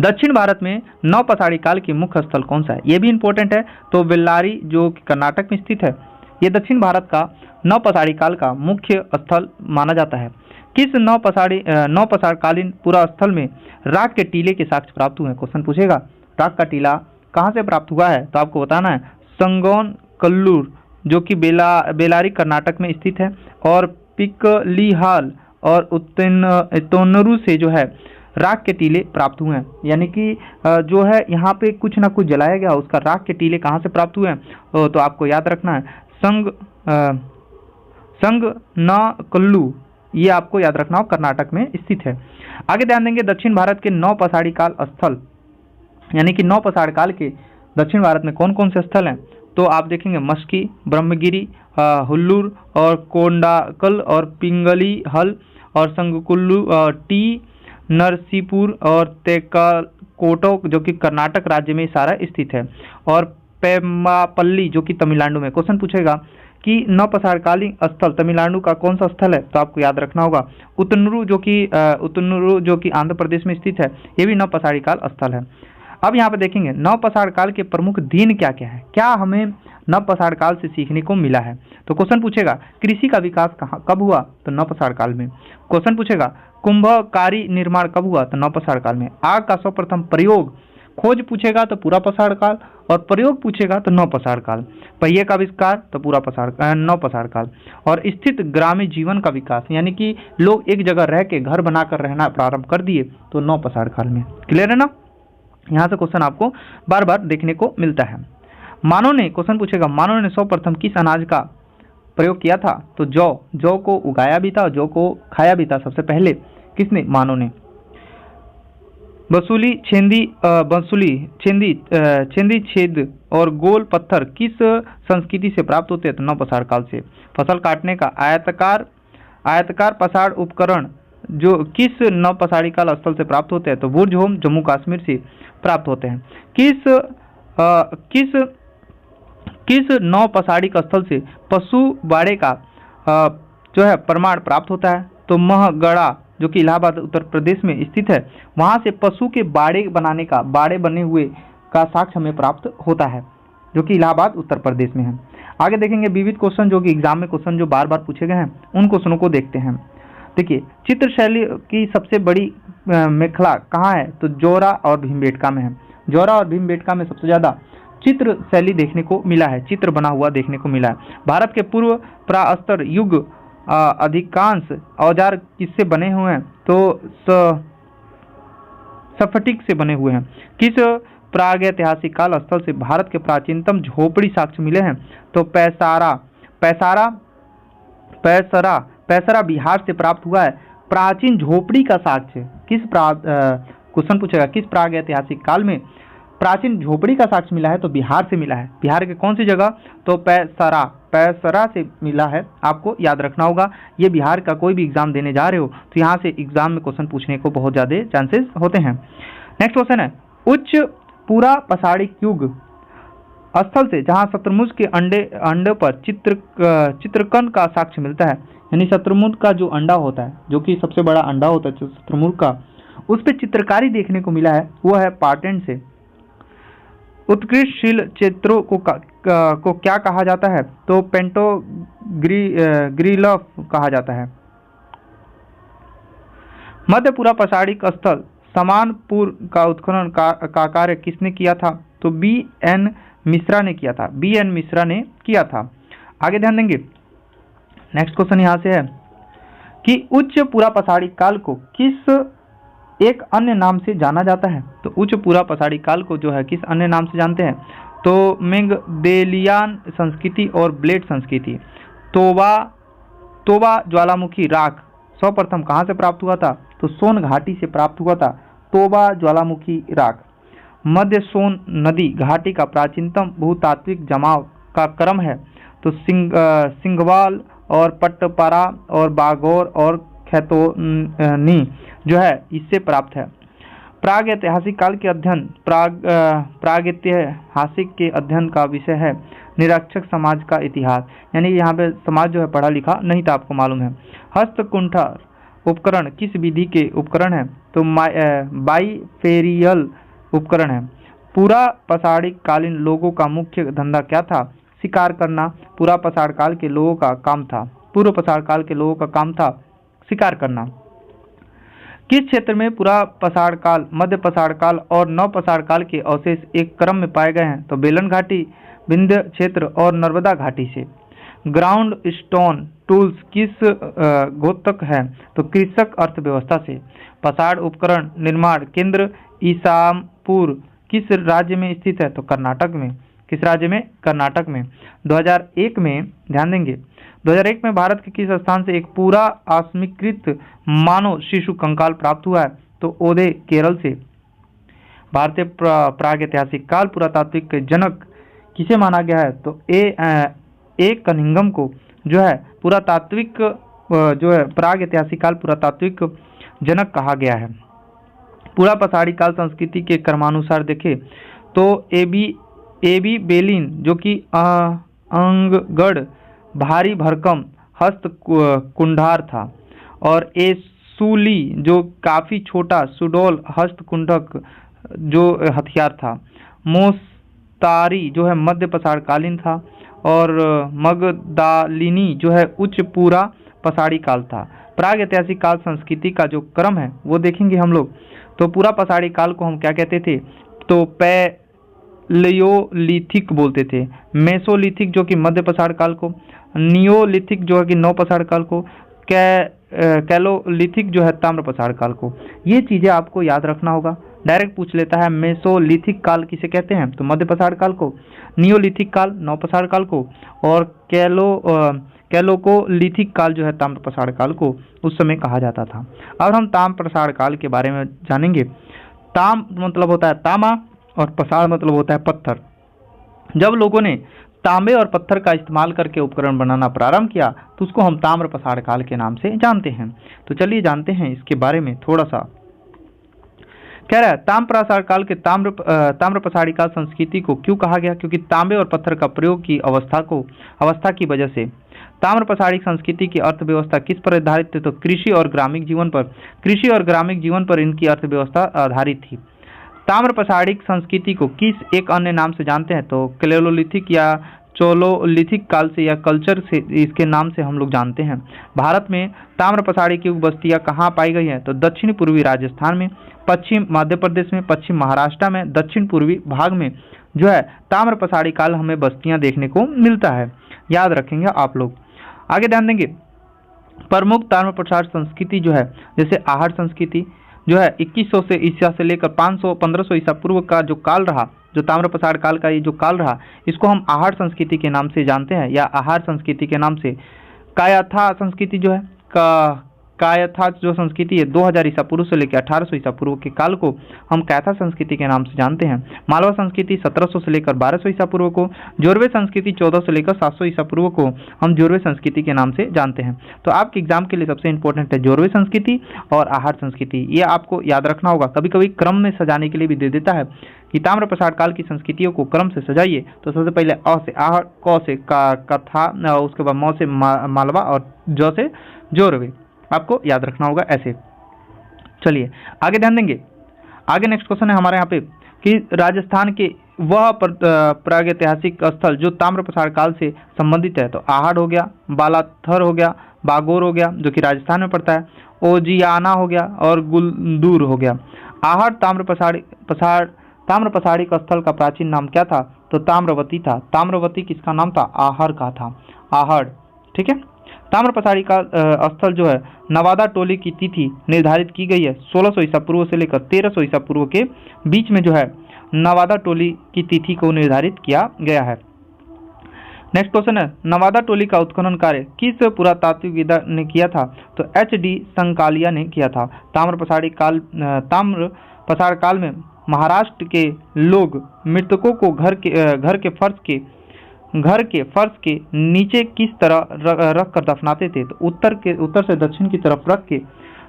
दक्षिण भारत में नवपसारी काल की मुख्य स्थल कौन सा है, ये भी इंपॉर्टेंट है। तो बेल्लारी जो कर्नाटक में स्थित है, ये दक्षिण भारत का नवपसारी काल का मुख्य स्थल माना जाता है। किस नवपसारकालीन पूरा स्थल में राख के टीले के साक्ष्य प्राप्त हुए हैं, क्वेश्चन पूछेगा। राख का टीला कहाँ से प्राप्त हुआ है, तो आपको बताना है संगोन कल्लूर जो कि बेलारी कर्नाटक में स्थित है, और पिकलीहाल और उतोनरू से जो है राख के टीले प्राप्त हुए हैं। यानी कि जो है यहाँ पे कुछ ना कुछ जलाया गया, उसका राख के टीले कहाँ से प्राप्त हुए हैं, तो आपको याद रखना है संग न कल्लू, ये आपको याद रखना हो, कर्नाटक में स्थित है। आगे ध्यान देंगे दक्षिण भारत के नवपसारी काल स्थल, यानी कि नवपसार काल के दक्षिण भारत में कौन कौन से स्थल हैं, तो आप देखेंगे मस्की, ब्रह्मगिरी, हुल्लूर और कोंडाकल और पिंगली हल और संगकुल्लू, टी नरसीपुर और तेकाकोटो जो कि कर्नाटक राज्य में सारा स्थित है, और पेम्बापल्ली जो कि तमिलनाडु में। क्वेश्चन पूछेगा कि नवपसारकालीन स्थल तमिलनाडु का कौन सा स्थल है, तो आपको याद रखना होगा उतनूरू जो कि आंध्र प्रदेश में स्थित है, ये भी नवपसारी काल स्थल है। अब यहाँ पे देखेंगे नवपसार काल के प्रमुख दिन क्या क्या है, क्या हमें नवपसार काल से सीखने को मिला है। तो क्वेश्चन पूछेगा कृषि का विकास कब हुआ, तो नवपसार काल में। क्वेश्चन पूछेगा कुंभकारी निर्माण कब हुआ, तो नवपसार काल में। आग का सर्वप्रथम प्रयोग, खोज पूछेगा तो पूरा पसार काल, और प्रयोग पूछेगा तो नवपसार काल। पहिए का आविष्कार तो पूरा नवपसार काल। और स्थित ग्रामीण जीवन का विकास, यानी कि लोग एक जगह रह के घर बनाकर रहना प्रारंभ कर दिए, तो नवपसार काल में। क्लियर है ना। यहाँ से क्वेश्चन आपको बार बार देखने को मिलता है। मानव ने, क्वेश्चन पूछेगा मानव ने सर्वप्रथम किस अनाज का प्रयोग किया था, तो जौ को उगाया भी था, जौ को खाया भी था सबसे पहले, किसने, मानव ने। बंसुली छेदी छेद और गोल पत्थर किस संस्कृति से प्राप्त होते हैं, तो नवपसार काल से। फसल काटने का आयताकार पसार उपकरण जो किस नवपसारी काल स्थल से प्राप्त होते हैं, तो बुर्ज-होम जम्मू कश्मीर से प्राप्त होते हैं। किस नवपसारिक स्थल से पशु बाड़े का जो है प्रमाण प्राप्त होता है, तो महगढ़ा जो कि इलाहाबाद उत्तर प्रदेश में स्थित है, वहाँ से पशु के बाड़े बने हुए का साक्ष्य हमें प्राप्त होता है, जो कि इलाहाबाद उत्तर प्रदेश में है। आगे देखेंगे विविध क्वेश्चन जो कि एग्जाम में क्वेश्चन जो बार बार पूछे गए हैं, उन क्वेश्चनों को देखते हैं। देखिए चित्र शैली की सबसे बड़ी मेखला कहाँ है, तो जौरा और भीमबेटका में है। जौरा और भीमबेटका में सबसे ज़्यादा चित्र शैली देखने को मिला है, चित्र बना हुआ देखने को मिला है। भारत के पूर्व प्रास्तर युग अधिकांश औजार किससे बने हुए हैं, तो स्फटिक से बने हुए हैं। किस प्रागैतिहासिक काल स्थल से भारत के प्राचीनतम झोपड़ी साक्ष्य मिले हैं, तो पैसरा बिहार से प्राप्त हुआ है। प्राचीन झोपड़ी का साक्ष्य क्वेश्चन पूछेगा किस प्रागैतिहासिक काल में प्राचीन झोपड़ी का साक्ष्य मिला है, तो बिहार से मिला है। बिहार के कौन सी जगह, तो पैसरा पैसरा से मिला है, आपको याद रखना होगा। ये बिहार का कोई भी एग्जाम देने जा रहे हो तो यहाँ से एग्जाम में क्वेश्चन पूछने को बहुत ज़्यादा चांसेस होते हैं। नेक्स्ट क्वेश्चन है, उच्च पूरा पसाड़िक युग स्थल से जहाँ शत्रुमुर्ग के अंडे पर चित्रकन का साक्ष्य मिलता है, यानी शत्रुमुर्ग का जो अंडा होता है, जो कि सबसे बड़ा अंडा होता है शत्रुमुर्ग का, उस पर चित्रकारी देखने को मिला है, वो है पाटन से। उत्कृष्ट शिल चित्रों को क्या कहा जाता है, तो पेंटोग्रिलफ कहा जाता है। मध्य पूरा पसाड़िक स्थल समानपुर का उत्खनन का कार्य किसने किया था, तो B.N. मिश्रा ने किया था, B.N. मिश्रा ने किया था। आगे ध्यान देंगे, नेक्स्ट क्वेश्चन यहाँ से है कि उच्च पूरा पसाड़िक काल को किस एक अन्य नाम से जाना जाता है, तो उच्च पूरा पसाड़िक काल को जो है किस अन्य नाम से जानते हैं, तो मेंगदेलियान संस्कृति और ब्लेड संस्कृति। तोबा ज्वालामुखी राख सर्वप्रथम कहाँ से प्राप्त हुआ था, तो सोन घाटी से प्राप्त हुआ था, तोबा ज्वालामुखी राख। मध्य सोन नदी घाटी का प्राचीनतम भूतात्विक जमाव का क्रम है, तो सिंघवाल और पट्टपारा और बागौर और खैतोनी जो है इससे प्राप्त है। प्राग ऐतिहासिक काल के अध्ययन प्रागैतिहासिक के अध्ययन का विषय है निरक्षर समाज का इतिहास, यानी यहाँ पे समाज जो है पढ़ा लिखा नहीं था, आपको मालूम है। हस्तकुंठा उपकरण किस विधि के उपकरण है, तो बाईफेरियल उपकरण है। पूरा पसाड़िक कालीन लोगों का मुख्य धंधा क्या था, शिकार करना पूरा पसाड़ काल के लोगों का काम था, पूर्व पसाड़ काल के लोगों का काम था शिकार करना। किस क्षेत्र में पूरा पसाड़ काल, मध्य पसाड़ काल और नव पसाड़ काल के अवशेष एक क्रम में पाए गए हैं, तो बेलन घाटी, विंध्य क्षेत्र और नर्मदा घाटी से। ग्राउंड स्टोन टूल्स किस गोत्रक है, तो कृषक अर्थव्यवस्था से। पसाड़ उपकरण निर्माण केंद्र ईसामपुर किस राज्य में स्थित है, तो कर्नाटक में। किस राज्य में, कर्नाटक में। 2001 में ध्यान देंगे, 2001 में भारत के किस स्थान से एक पूरा अस्मीकृत मानव शिशु कंकाल प्राप्त हुआ है, तो ओधे केरल से। भारतीय प्रागैतिहासिक काल पुरातात्विक के जनक किसे माना गया है, तो ए कनिंघम को जो है पुरातात्विक जो है प्रागैतिहासिक काल पुरातात्विक जनक कहा गया है। पूरा पसाड़ी काल संस्कृति के क्रमानुसार देखें तो एबी बेलिन जो कि अंगगढ़ भारी भरकम हस्त कुंडार था, और एसूली जो काफ़ी छोटा सुडोल हस्त कुंडक जो हथियार था। मोस्तारी जो है मध्य पसाड़ कालीन था, और मगदालिनी जो है उच्च पूरा पसाड़ी काल था। प्राग ऐतिहासिक काल संस्कृति का जो क्रम है वो देखेंगे हम लोग, तो पूरा पसाड़ी काल को हम क्या कहते थे, तो पैलियोलिथिक बोलते थे। मेसोलिथिक जो कि मध्य पसाड़ काल को, नियोलिथिक जो है कि नव पसाड़ काल को, कैलोलिथिक जो है ताम्र पसाड़ काल को। ये चीज़ें आपको याद रखना होगा। डायरेक्ट पूछ लेता है मेसोलिथिक काल किसे कहते हैं, तो मध्य पसाड़ काल को, नियोलिथिक काल नव पसाड़ काल को, और कैलोकोलिथिक काल जो है ताम्र पसाड़ काल को उस समय कहा जाता था। अब हम ताम्र पसाड़ काल के बारे में जानेंगे। ताम मतलब होता है तांबा और पसाड़ मतलब होता है पत्थर। जब लोगों ने तांबे और पत्थर का इस्तेमाल करके उपकरण बनाना प्रारंभ किया तो उसको हम ताम्र पसाड़ काल के नाम से जानते हैं। तो चलिए जानते हैं इसके बारे में थोड़ा सा। कह रहा है ताम्र पसाड़ काल के ताम्र पसाड़ी काल संस्कृति को क्यों कहा गया, क्योंकि तांबे और पत्थर का प्रयोग की अवस्था की वजह से। ताम्र पसाड़ी संस्कृति की अर्थव्यवस्था किस पर आधारित थी, तो कृषि और ग्रामीण जीवन पर। कृषि और ग्रामीण जीवन पर इनकी अर्थव्यवस्था आधारित थी। ताम्र पसाड़िक संस्कृति को किस एक अन्य नाम से जानते हैं, तो कैलोलिथिक या चोलोलिथिक काल से या कल्चर से, इसके नाम से हम लोग जानते हैं। भारत में ताम्र पसाड़ी की बस्तियां कहाँ पाई गई हैं, तो दक्षिण पूर्वी राजस्थान में, पश्चिम मध्य प्रदेश में, पश्चिम महाराष्ट्र में, दक्षिण पूर्वी भाग में जो है ताम्र पसाड़ी काल हमें बस्तियां देखने को मिलता है। याद रखेंगे आप लोग। आगे ध्यान देंगे, प्रमुख ताम्र पसाड़ी संस्कृति जो है, जैसे आहड़ संस्कृति जो है 2100 से ईसा से लेकर 1500 ईसा पूर्व का जो काल रहा, जो ताम्र पसाड़ काल का ये जो काल रहा, इसको हम आहड़ संस्कृति के नाम से जानते हैं, या आहार संस्कृति के नाम से। कायाथा संस्कृति जो है कायथा जो संस्कृति है 2000 ईसा पूर्व से लेकर 1800 ईसा पूर्व के काल को हम कायथा संस्कृति के नाम से जानते हैं। मालवा संस्कृति 1700 से लेकर 1200 ईसा पूर्व को, जोरवे संस्कृति 1400 से लेकर 700 ईसा पूर्व को हम जोरवे संस्कृति के नाम से जानते हैं। तो आपके एग्जाम के लिए सबसे इंपॉर्टेंट है जोरवे संस्कृति और आहट संस्कृति, ये आपको याद रखना होगा। कभी कभी क्रम में सजाने के लिए भी दे देता है कि ताम्र प्रसार काल की संस्कृतियों को क्रम से सजाइए। तो सबसे पहले अ से आहट, क से कथा, उसके बाद म से मालवा और ज से जोरवे, आपको याद रखना होगा ऐसे। चलिए आगे ध्यान देंगे। आगे नेक्स्ट क्वेश्चन है हमारे यहाँ पे कि राजस्थान के वह प्रागैतिहासिक स्थल जो ताम्र प्रसार काल से संबंधित है। तो आहट हो गया, बालाथर हो गया, बागोर हो गया जो कि राजस्थान में पड़ता है, ओजियाना हो गया और गुलदूर हो गया। आहट ताम्र प्रसारिक स्थल का प्राचीन नाम क्या था? तो ताम्रवती था। ताम्रवती किसका नाम था? आहर का था, आहड़, ठीक है। ताम्र प्रसारी का स्थल जो है नवादा टोली की तिथि निर्धारित की गई है 1600 ईसा पूर्व से लेकर 1300 ईसा पूर्व के बीच में जो है नवादा टोली की तिथि को निर्धारित किया गया है। नेक्स्ट क्वेश्चन है नवादा टोली का उत्खनन कार्य किस पुरातात्विकविद ने किया था? तो HD संकालिया ने किया था। ताम्र प्रसार काल में महाराष्ट्र के लोग मृतकों को घर के फर्श के नीचे किस तरह रख कर दफनाते थे? तो उत्तर से दक्षिण की तरफ रख के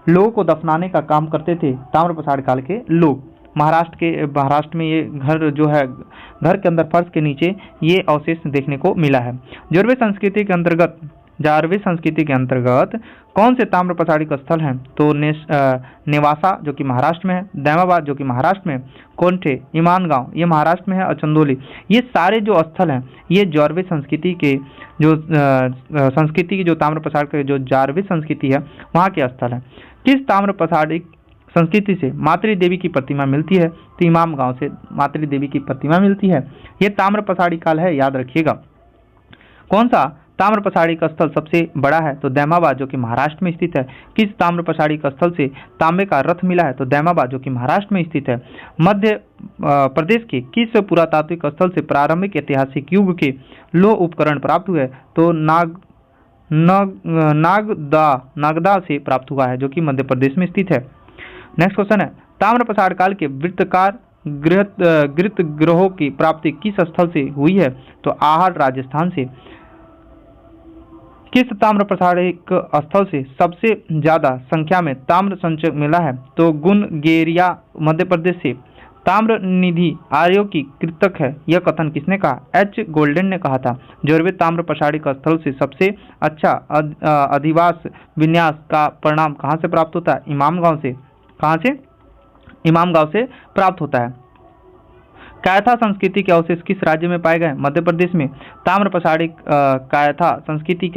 लोगों को दफनाने का काम करते थे ताम्र प्रसार काल के लोग। महाराष्ट्र में ये घर जो है, घर के अंदर फर्श के नीचे ये अवशेष देखने को मिला है। जारवे संस्कृति के अंतर्गत कौन से ताम्र प्रसारिक स्थल हैं? तो नेवासा जो कि महाराष्ट्र में है, दैमाबाद जो कि महाराष्ट्र में है, कोंठे, ईमानगांव ये महाराष्ट्र में है और चंदोली, ये सारे जो स्थल हैं ये जारवे संस्कृति के जो ताम्र प्रसार के जो जारवे संस्कृति है वहाँ के स्थल हैं। किस ताम्र प्रसारिक संस्कृति से मातृ देवी की प्रतिमा मिलती है? तो इमाम गांव से मातृ देवी की प्रतिमा मिलती है। यह ताम्र प्रसारी काल है, याद रखिएगा। कौन सा ताम्र प्रसारिक स्थल सबसे बड़ा है? तो दैमाबाद जो कि महाराष्ट्र में स्थित है। किस ताम्र प्रसारिक स्थल से तांबे का रथ मिला है? तो दैमाबाद जो कि महाराष्ट्र में स्थित है। मध्य प्रदेश के किस पुरातात्विक स्थल से प्रारंभिक ऐतिहासिक युग के लोह उपकरण प्राप्त हुए? तो नागदा से प्राप्त हुआ है जो कि मध्य प्रदेश में स्थित है। नेक्स्ट क्वेश्चन है ताम्र प्रसार काल के वृत्ताकार गृत ग्रहों की प्राप्ति किस स्थल से हुई है? तो आहट राजस्थान से। किस ताम्र प्रसारिक स्थल से सबसे ज्यादा संख्या में ताम्र संचय मिला है? तो गुनगेरिया मध्य प्रदेश से। ताम्र निधि आर्यों की कृतक है, यह कथन किसने कहा? H गोल्डन ने कहा था। जोरवे ताम्र प्रसारिक स्थल से सबसे अच्छा अधिवास विन्यास का परिणाम कहाँ से प्राप्त होता है? इमामगांव से। कहाँ से? इमामगांव से प्राप्त होता है। कायथा संस्कृति के अवशेष किस राज्य में पाए गए? मध्य प्रदेश में। ताम्र प्रसारिक कायथा संस्कृति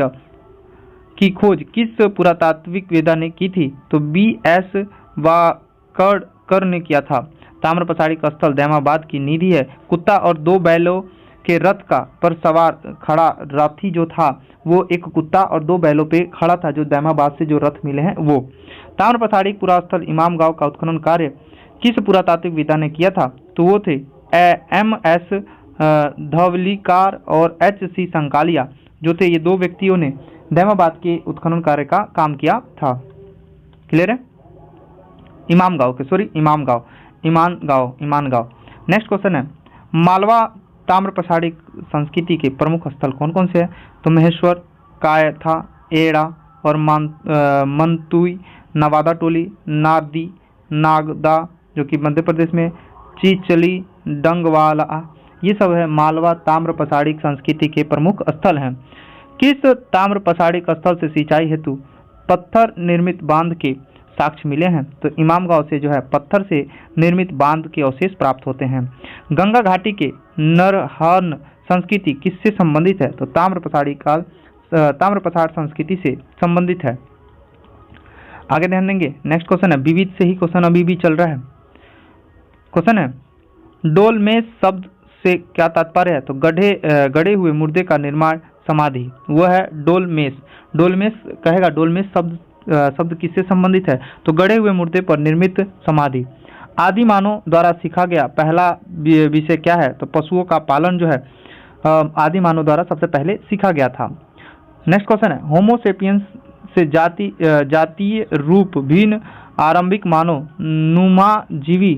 की खोज किस पुरातात्विकविद ने की थी? तो B.S. वाकड़कर ने किया था। ताम्र प्रसारिक स्थल दैमाबाद की निधि है। कुत्ता और 2 बैलों के रथ का पर सवार खड़ा रथी जो था वो एक कुत्ता और 2 बैलों पे खड़ा था, जो दैमाबाद से जो रथ मिले हैं वो। ताम्र प्रसारिक पुरास्थल इमामगांव का उत्खनन कार्य किस पुरातात्विकविद ने किया था? तो वो थे M.S. धवलीकार और H.C. संकालिया जो थे। ये 2 व्यक्तियों ने दैमाबाद के उत्खनन कार्य का काम किया था। क्लियर है? ईमानगांव। नेक्स्ट क्वेश्चन है मालवा ताम्र प्रसारिक संस्कृति के प्रमुख स्थल कौन कौन से हैं? तो महेश्वर, कायथा, एड़ा और मंतुई, नवादा टोली, नारदी, नागदा जो कि मध्य प्रदेश में, चीचली, डंगवाला, ये सब है मालवा ताम्र प्रसारिक संस्कृति के प्रमुख स्थल हैं। किस ताम्र प्रसारिक स्थल से सिंचाई हेतु पत्थर निर्मित बांध के साक्ष्य मिले हैं? तो इमामगांव से जो है पत्थर से निर्मित बांध के अवशेष प्राप्त होते हैं। गंगा घाटी के नरहन संस्कृति किससे संबंधित है? तो ताम्र प्रसार संस्कृति से संबंधित है। आगे ध्यान देंगे। नेक्स्ट क्वेश्चन है विविध से ही क्वेश्चन अभी भी चल रहा है। क्वेश्चन है डोलमेश शब्द से क्या तात्पर्य है? तो गढ़े हुए मुर्दे का निर्माण समाधि, वह है डोलमेश। डोलमेश कहेगा डोलमेश शब्द किससे संबंधित है? तो गढ़े हुए मुर्दे पर निर्मित समाधि। आदि मानव द्वारा सीखा गया पहला विषय क्या है? तो पशुओं का पालन जो है आदि मानव द्वारा सबसे पहले सीखा गया था। नेक्स्ट क्वेश्चन है होमो सेपियंस से जातीय रूप भिन्न आरंभिक मानव नुमाजीवी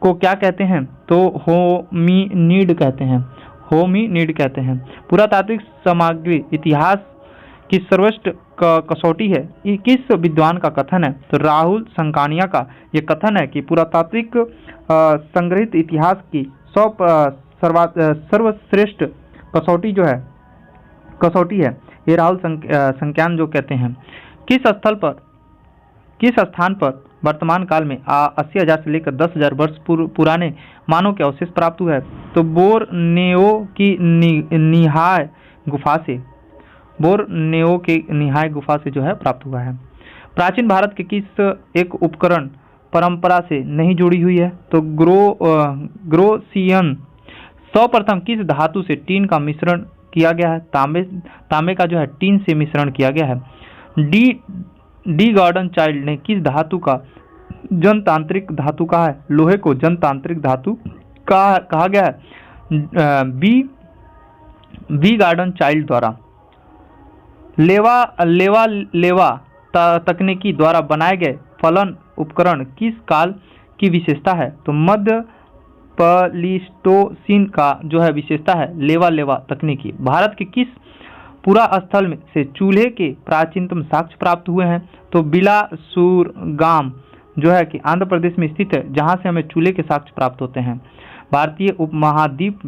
को क्या कहते हैं? तो होमिनिड कहते हैं। होमिनिड कहते हैं। पुरातात्विक सामग्री इतिहास की सर्वश्रेष्ठ कसौटी है, ये किस विद्वान का कथन है? तो राहुल संकानिया का ये कथन है कि पुरातात्विक संग्रहित इतिहास की सर्वश्रेष्ठ कसौटी है ये राहुल संज्ञान जो कहते हैं। किस स्थान पर वर्तमान काल में 80,000 से लेकर 10,000 वर्ष पुराने मानव के अवशेष प्राप्त हुए हैं? तो बोरनेओ की निहाय गुफा से जो है प्राप्त हुआ है। प्राचीन भारत के किस एक उपकरण परंपरा से नहीं जुड़ी हुई है? तो ग्रोसियन। सर्वप्रथम किस धातु से टीन का मिश्रण किया गया है? तांबे का जो है टीन से मिश्रण किया गया है। डी गॉर्डन चाइल्ड ने किस धातु का जनतांत्रिक धातु कहा है? लोहे को जनतांत्रिक धातु कहा गया है। बी गार्डन चाइल्ड द्वारा लेवा तकनीकी द्वारा बनाए गए फलन उपकरण किस काल की विशेषता है? तो मध्य प्लीस्टोसीन का जो है विशेषता है लेवा तकनीकी। भारत के किस पूरा स्थल में से चूल्हे के प्राचीनतम साक्ष्य प्राप्त हुए हैं? तो बिलासुरगाम जो है कि आंध्र प्रदेश में स्थित है, जहां से हमें चूल्हे के साक्ष्य प्राप्त होते हैं। भारतीय उपमहाद्वीप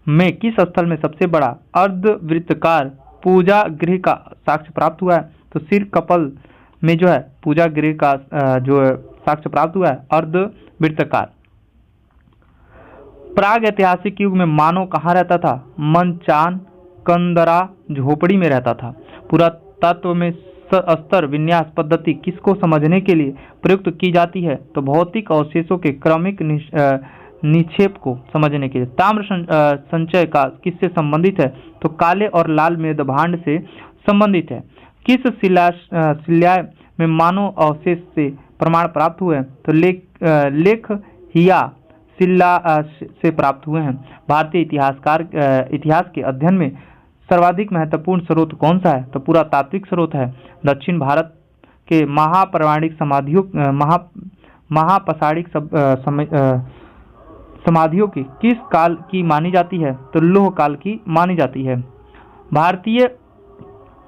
में किस स्थल में सबसे बड़ा अर्धवृत्ताकार पूजा गृह का साक्ष्य प्राप्त हुआ है? तो सिर कपल में जो है पूजा गृह का जो साक्ष्य प्राप्त हुआ है अर्धवृत्ताकार। प्राग ऐतिहासिक युग में मानव कहाँ रहता था? मनचान कंदरा झोपड़ी में रहता था। पुरातत्व में स्तर विन्यास पद्धति किसको समझने के लिए प्रयुक्त की जाती है? तो भौतिक अवशेषों के क्रमिक निक्षेप को समझने के लिए। ताम्र संचय का किससे संबंधित है? तो काले और लाल मेदभांड से संबंधित है। किस शिलाएं में मानव अवशेष से प्रमाण प्राप्त हुए हैं? तो लेख हिया शिला से प्राप्त हुए हैं। भारतीय इतिहास के अध्ययन में सर्वाधिक महत्वपूर्ण स्रोत कौन सा है? तो पुरातात्विक स्रोत है। दक्षिण भारत के महापसाड़िक समाधियों की किस काल की मानी जाती है? तो लोह काल की मानी जाती है। भारतीय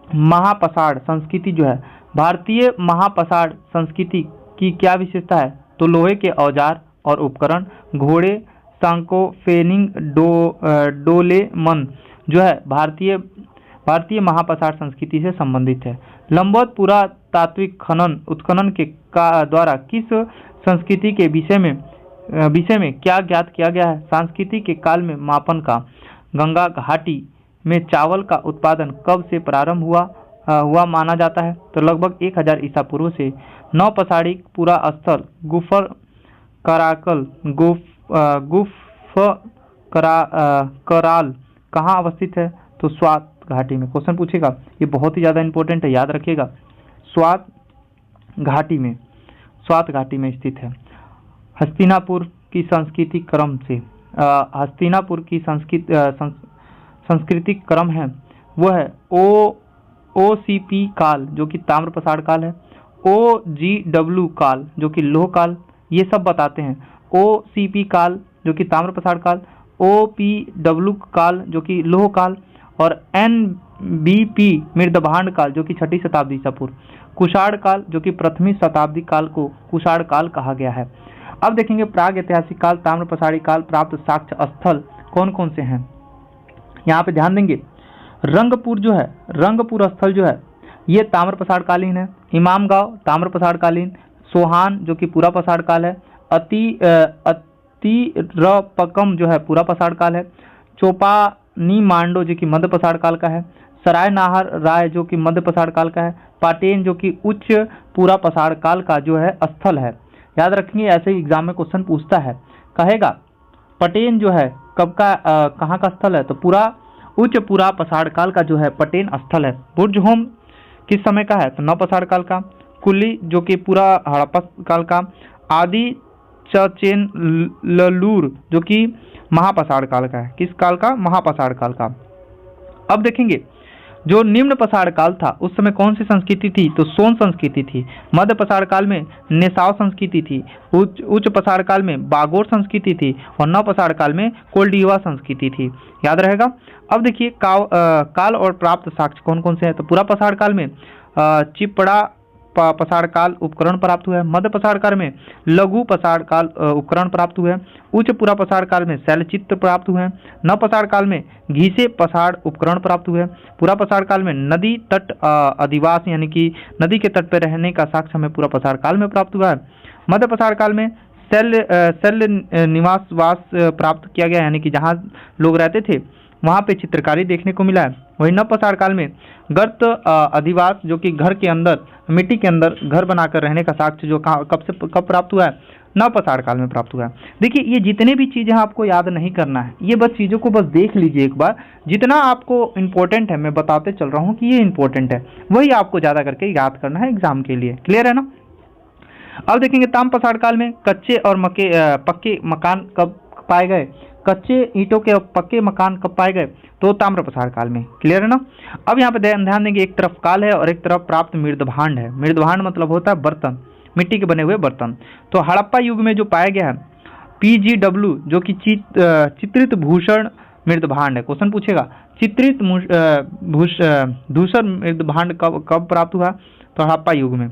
महापसाड़ संस्कृति जो है, भारतीय महापसाड़ संस्कृति की क्या विशेषता है? तो लोहे के औजार और उपकरण, घोड़े, सांकोफेनिंग डोलेमन जो है भारतीय महापसाड़ संस्कृति से संबंधित है। लंबवत पुरातात्विक उत्खनन के द्वारा किस संस्कृति के विषय में क्या ज्ञात किया गया है? सांस्कृतिक के काल में मापन का। गंगा घाटी में चावल का उत्पादन कब से प्रारंभ हुआ माना जाता है? तो लगभग 1000 ईसा पूर्व से। नौपसाड़िक पूरा स्थल गुफर कराल कहाँ अवस्थित है? तो स्वात घाटी में। क्वेश्चन पूछेगा, ये बहुत ही ज़्यादा इंपॉर्टेंट है, याद रखिएगा। स्वात घाटी में स्थित है। हस्तिनापुर की सांस्कृतिक क्रम से हस्तिनापुर की सांस्कृतिक क्रम है वो है OCP काल जो कि ताम्रप्रसार काल है, OGW काल जो कि लोह काल, ये सब बताते हैं। OCP काल जो कि ताम्रप्रसार काल, OPW काल जो कि लोह काल, और NBP मृदभांड काल जो कि 6ठी शताब्दी ईसा पूर्व। कुषाण काल जो कि प्रथमी शताब्दी काल को कुषाण काल कहा गया है। अब देखेंगे प्राग ऐतिहासिक काल, ताम्रप्रसारी काल प्राप्त साक्ष्य स्थल कौन कौन से हैं। यहाँ पे ध्यान देंगे, रंगपुर स्थल जो है ये ताम्रप्रसार कालीन है। इमामगांव ताम्रप्रसार कालीन, सोहान जो कि पूरा प्रसार काल है, अतिरपकम जो है पूरा प्रसार काल है, चोपानी मांडो जो कि मध्य प्रसार काल का है, सराय नाहर राय जो कि मध्य प्रसार काल का है, पाटेन जो कि उच्च पूरा प्रसार काल का जो है स्थल है। याद रखेंगे, ऐसे ही एग्जाम में क्वेश्चन पूछता है, कहेगा पटेन जो है कब का कहाँ का स्थल है? तो उच्च पूरा प्रसार काल का जो है पटेन स्थल है। बुर्जहोम किस समय का है? तो नव प्रसार काल का। कुली जो कि पूरा हड़प्पा काल का। आदि चचेन ललूर जो कि महाप्रसार काल का है। किस काल का? महाप्रसार काल का। अब देखेंगे जो निम्न पसार काल था उस समय कौन सी संस्कृति थी? तो सोन संस्कृति थी। मध्य पसार काल में नेसाव संस्कृति थी। उच्च पसार काल में बागोर संस्कृति थी और नव पसार काल में कोल्डिवा संस्कृति थी। याद रहेगा। अब देखिए काल और प्राप्त साक्ष्य कौन कौन से हैं? तो पूरा पसार काल में चिपड़ा पसार काल उपकरण प्राप्त हुआ है। मध्य पसार काल में लघु पसार काल उपकरण प्राप्त हुए हैं। उच्च पूरा पसार काल में शैलचित्र प्राप्त हुए हैं। नव पसार काल में घीसे पसार उपकरण प्राप्त हुए हैं। पूरा पसार काल में नदी तट अधिवास यानी कि नदी के तट पर रहने का साक्ष्य हमें पूरा पसार काल में प्राप्त हुआ है। मध्य पसार काल में शैल्य निवासवास प्राप्त किया गया यानी कि जहाँ लोग रहते थे वहाँ पे चित्रकारी देखने को मिला है। वही नव पसार काल में गर्त अधिवास जो कि घर के अंदर मिट्टी के अंदर घर बनाकर रहने का साक्ष्य जो कब प्राप्त हुआ है? नव पसार काल में प्राप्त हुआ है। देखिए ये जितने भी चीज़ें आपको याद नहीं करना है, ये बस चीज़ों को बस देख लीजिए एक बार। जितना आपको इम्पोर्टेंट है मैं बताते चल रहा हूँ कि ये इम्पोर्टेंट है, वही आपको ज़्यादा करके याद करना है एग्जाम के लिए। क्लियर है ना। अब देखेंगे ताम्र पसार काल में कच्चे और पक्के मकान कब पाए गए? कच्चे ईंटों के पक्के मकान कब पाए गए? तो ताम्र पसार काल में। क्लियर है ना। अब यहाँ पे ध्यान देंगे, एक तरफ काल है और एक तरफ प्राप्त मृदभांड है। मृदभांड मतलब होता है बर्तन, मिट्टी के बने हुए बर्तन। तो हड़प्पा युग में जो पाया गया है PGW जो कि चित्रित भूषण मृदभांड है। क्वेश्चन पूछेगा चित्रित धूसर मृदभांड कब प्राप्त हुआ? तो हड़प्पा युग में।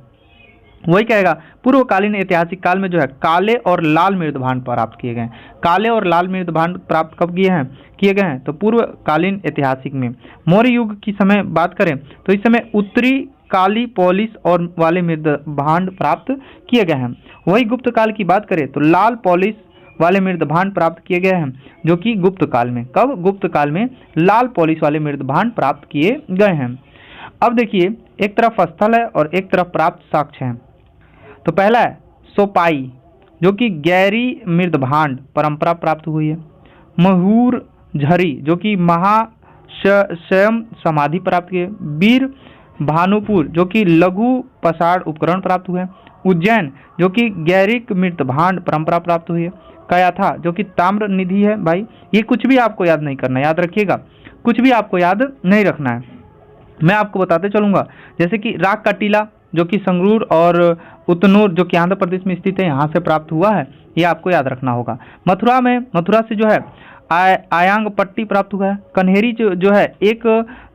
वही कहेगा पूर्वकालीन ऐतिहासिक काल में जो है काले और लाल मृदभांड प्राप्त किए गए। काले और लाल मृदभांड प्राप्त कब किए गए हैं? तो पूर्वकालीन ऐतिहासिक में। मौर्य युग की समय बात करें तो इस समय उत्तरी काली पॉलिश और वाले मृदभांड प्राप्त किए गए हैं। वही गुप्त काल की बात करें तो लाल पॉलिश वाले मृदभांड प्राप्त किए गए हैं जो कि गुप्त काल में। कब? गुप्त काल में लाल पॉलिश वाले मृदभांड प्राप्त किए गए हैं। अब देखिए एक तरफ स्थल है और एक तरफ प्राप्त साक्ष्य है। तो पहला है सोपाई जो कि गैरी मृदभांड परंपरा प्राप्त हुई है। महूर झरी जो कि महाशयम समाधि प्राप्त किए। वीर भानुपुर जो कि लघु पसार उपकरण प्राप्त हुए। उज्जैन जो कि गैरिक मृदभांड परंपरा प्राप्त हुई है। कयाथा जो कि ताम्र निधि है। भाई ये कुछ भी आपको याद नहीं करना, याद रखिएगा, कुछ भी आपको याद नहीं रखना है, मैं आपको बताते चलूंगा। जैसे कि राग का टीला जो कि संगरूर और उतनूर जो कि आंध्र प्रदेश में स्थित है, यहाँ से प्राप्त हुआ है, ये आपको याद रखना होगा। मथुरा से जो है आयांग पट्टी प्राप्त हुआ है। कन्हेरी जो है एक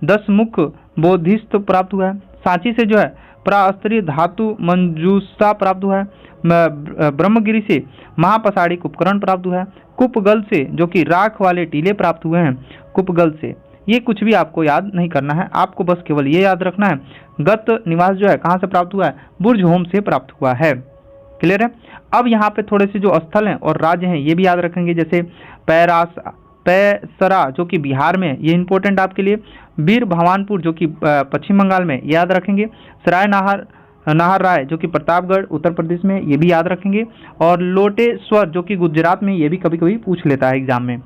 10 मुख बोधिस्थ प्राप्त हुआ है। सांची से जो है प्रास्त्रीय धातु मंजूसा प्राप्त हुआ है। ब्रह्मगिरी से महापसाड़िक उपकरण प्राप्त हुआ है। कुपगल से जो कि राख वाले टीले प्राप्त हुए हैं। कुपगल से ये कुछ भी आपको याद नहीं करना है, आपको बस केवल ये याद रखना है गत निवास जो है कहाँ से प्राप्त हुआ है? बुर्ज होम से प्राप्त हुआ है। क्लियर है। अब यहाँ पे थोड़े से जो स्थल हैं और राज्य हैं ये भी याद रखेंगे, जैसे पैसरा जो कि बिहार में, ये इंपॉर्टेंट आपके लिए। वीर भवानपुर जो कि पश्चिम बंगाल में, याद रखेंगे। सराय नाहर राय जो कि प्रतापगढ़ उत्तर प्रदेश में, ये भी याद रखेंगे। और लोटेश्वर जो कि गुजरात में, ये भी कभी कभी पूछ लेता है एग्जाम में।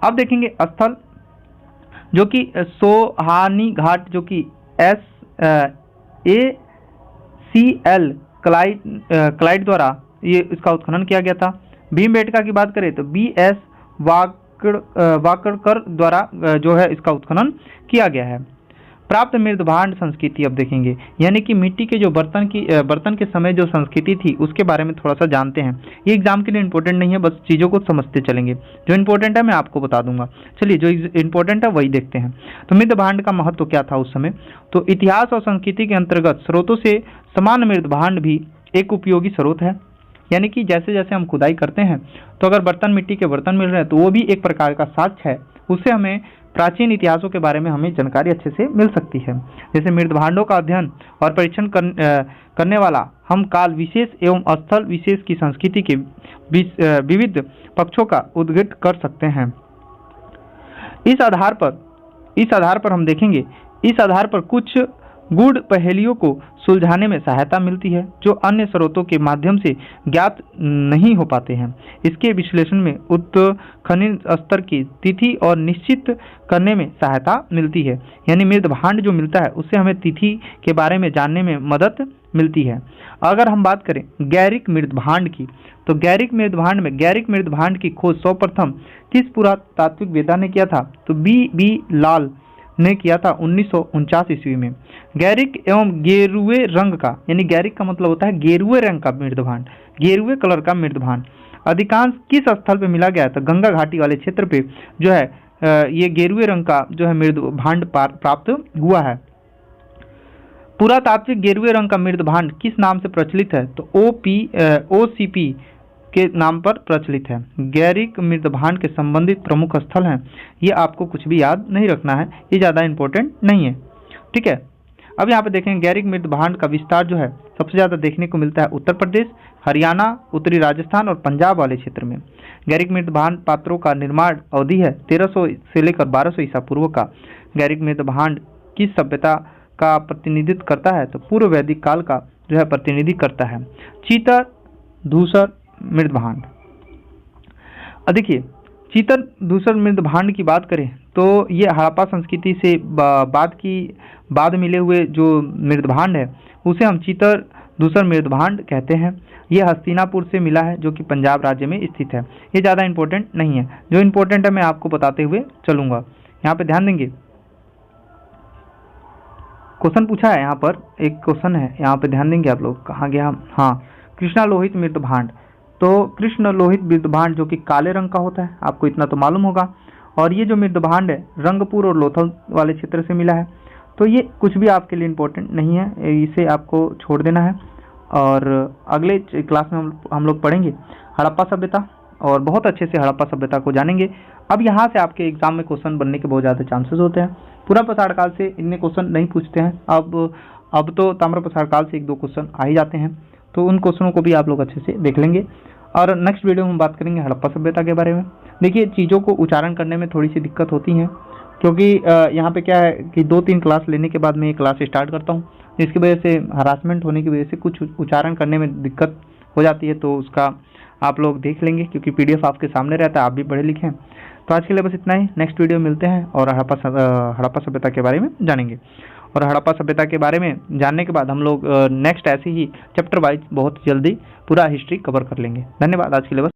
अब देखेंगे स्थल जो कि सोहानी घाट जो कि SACL क्लाइड द्वारा ये इसका उत्खनन किया गया था। भीमबेटका की बात करें तो BS वाकड़कर द्वारा जो है इसका उत्खनन किया गया है। प्राप्त मृदभांड संस्कृति अब देखेंगे, यानी कि मिट्टी के जो बर्तन के समय जो संस्कृति थी उसके बारे में थोड़ा सा जानते हैं। ये एग्जाम के लिए इंपॉर्टेंट नहीं है, बस चीज़ों को समझते चलेंगे। जो इंपॉर्टेंट है मैं आपको बता दूंगा। चलिए जो इंपॉर्टेंट है वही देखते हैं। तो मृदभांड का महत्व क्या था उस समय? तो इतिहास और संस्कृति के अंतर्गत स्रोतों से समान मृदभांड भी एक उपयोगी स्रोत है। यानी कि जैसे जैसे हम खुदाई करते हैं तो अगर मिट्टी के बर्तन मिल रहे हैं तो वो भी एक प्रकार का साक्ष्य है, उससे हमें प्राचीन इतिहासों के बारे में हमें जानकारी अच्छे से मिल सकती है। जैसे मृदभांडों का अध्ययन और परीक्षण करने वाला हम काल विशेष एवं स्थल विशेष की संस्कृति के विविध पक्षों का उद्घाटन कर सकते हैं। इस आधार पर हम देखेंगे, इस आधार पर कुछ गूढ़ पहेलियों को सुलझाने में सहायता मिलती है जो अन्य स्रोतों के माध्यम से ज्ञात नहीं हो पाते हैं। इसके विश्लेषण में उत्खनन स्तर की तिथि और निश्चित करने में सहायता मिलती है। यानी मृदभांड जो मिलता है उससे हमें तिथि के बारे में जानने में मदद मिलती है। अगर हम बात करें गैरिक मृदभांड की, तो गैरिक मृदभांड की खोज सर्वप्रथम किस पुरातात्विक वेदा ने किया था? तो B लाल ने किया था 1949 ईस्वी में। गैरिक एवं गेरुए रंग का, यानी गैरिक का मतलब होता है गेरुए रंग का मृदभांड, गेरुए कलर का मृदभांड अधिकांश किस स्थल पे मिला गया? तो गंगा घाटी वाले क्षेत्र पे जो है ये गेरुए रंग का जो है मृदभांड प्राप्त हुआ है। पुरातात्विक गेरुए रंग का मृदभांड किस नाम से प्रचलित है? तो OCP के नाम पर प्रचलित है। गैरिक मृदभांड के संबंधित प्रमुख स्थल हैं, ये आपको कुछ भी याद नहीं रखना है, ये ज़्यादा इंपॉर्टेंट नहीं है, ठीक है। अब यहाँ पे देखें गैरिक मृदभांड का विस्तार जो है सबसे ज़्यादा देखने को मिलता है उत्तर प्रदेश, हरियाणा, उत्तरी राजस्थान और पंजाब वाले क्षेत्र में। गैरिक मृदभांड पात्रों का निर्माण अवधि है 1300 से लेकर 1200 ईसा पूर्व का। गैरिक मृदभांड किस सभ्यता का प्रतिनिधित्व करता है? तो पूर्व वैदिक काल का जो है प्रतिनिधि करता है। चीतर धूसर मृदभांड, देखिए चीतर धूसर मृदभांड की बात करें तो ये हड़प्पा संस्कृति से बाद मिले हुए जो मृदभांड है उसे हम चीतर धूसर मृदभांड कहते हैं। ये हस्तिनापुर से मिला है जो कि पंजाब राज्य में स्थित है। ये ज़्यादा इंपॉर्टेंट नहीं है, जो इंपॉर्टेंट है मैं आपको बताते हुए चलूँगा। यहाँ पे ध्यान देंगे, क्वेश्चन पूछा है यहाँ पर, एक क्वेश्चन है यहाँ पे, ध्यान देंगे आप लोग। कहाँ गया? हाँ, कृष्णा लोहित मृदभांड। तो कृष्ण लोहित मृदभांड जो कि काले रंग का होता है, आपको इतना तो मालूम होगा। और ये जो मृदभांड है रंगपुर और लोथल वाले क्षेत्र से मिला है। तो ये कुछ भी आपके लिए इम्पोर्टेंट नहीं है, इसे आपको छोड़ देना है। और अगले क्लास में हम लोग पढ़ेंगे हड़प्पा सभ्यता और बहुत अच्छे से हड़प्पा सभ्यता को जानेंगे। अब यहाँ से आपके एग्जाम में क्वेश्चन बनने के बहुत ज़्यादा चांसेस होते हैं। पूरा पाषाण काल से इनमें क्वेश्चन नहीं पूछते हैं। अब तो ताम्र पाषाण काल से 1-2 क्वेश्चन आ ही जाते हैं, तो उन क्वेश्चनों को भी आप लोग अच्छे से देख लेंगे। और नेक्स्ट वीडियो में हम बात करेंगे हड़प्पा सभ्यता के बारे में। देखिए चीज़ों को उच्चारण करने में थोड़ी सी दिक्कत होती है, क्योंकि यहाँ पे क्या है कि 2-3 क्लास लेने के बाद मैं ये क्लास स्टार्ट करता हूँ, जिसकी वजह से हरासमेंट होने की वजह से कुछ उच्चारण करने में दिक्कत हो जाती है। तो उसका आप लोग देख लेंगे, क्योंकि PDF आपके सामने रहता है, आप भी पढ़े लिखे हैं। तो आज के लिए बस इतना ही, नेक्स्ट वीडियो मिलते हैं और हड़प्पा सभ्यता के बारे में जानेंगे। और हड़प्पा सभ्यता के बारे में जानने के बाद हम लोग नेक्स्ट ऐसे ही चैप्टर वाइज बहुत जल्दी पूरा हिस्ट्री कवर कर लेंगे। धन्यवाद, आज के लिए बस।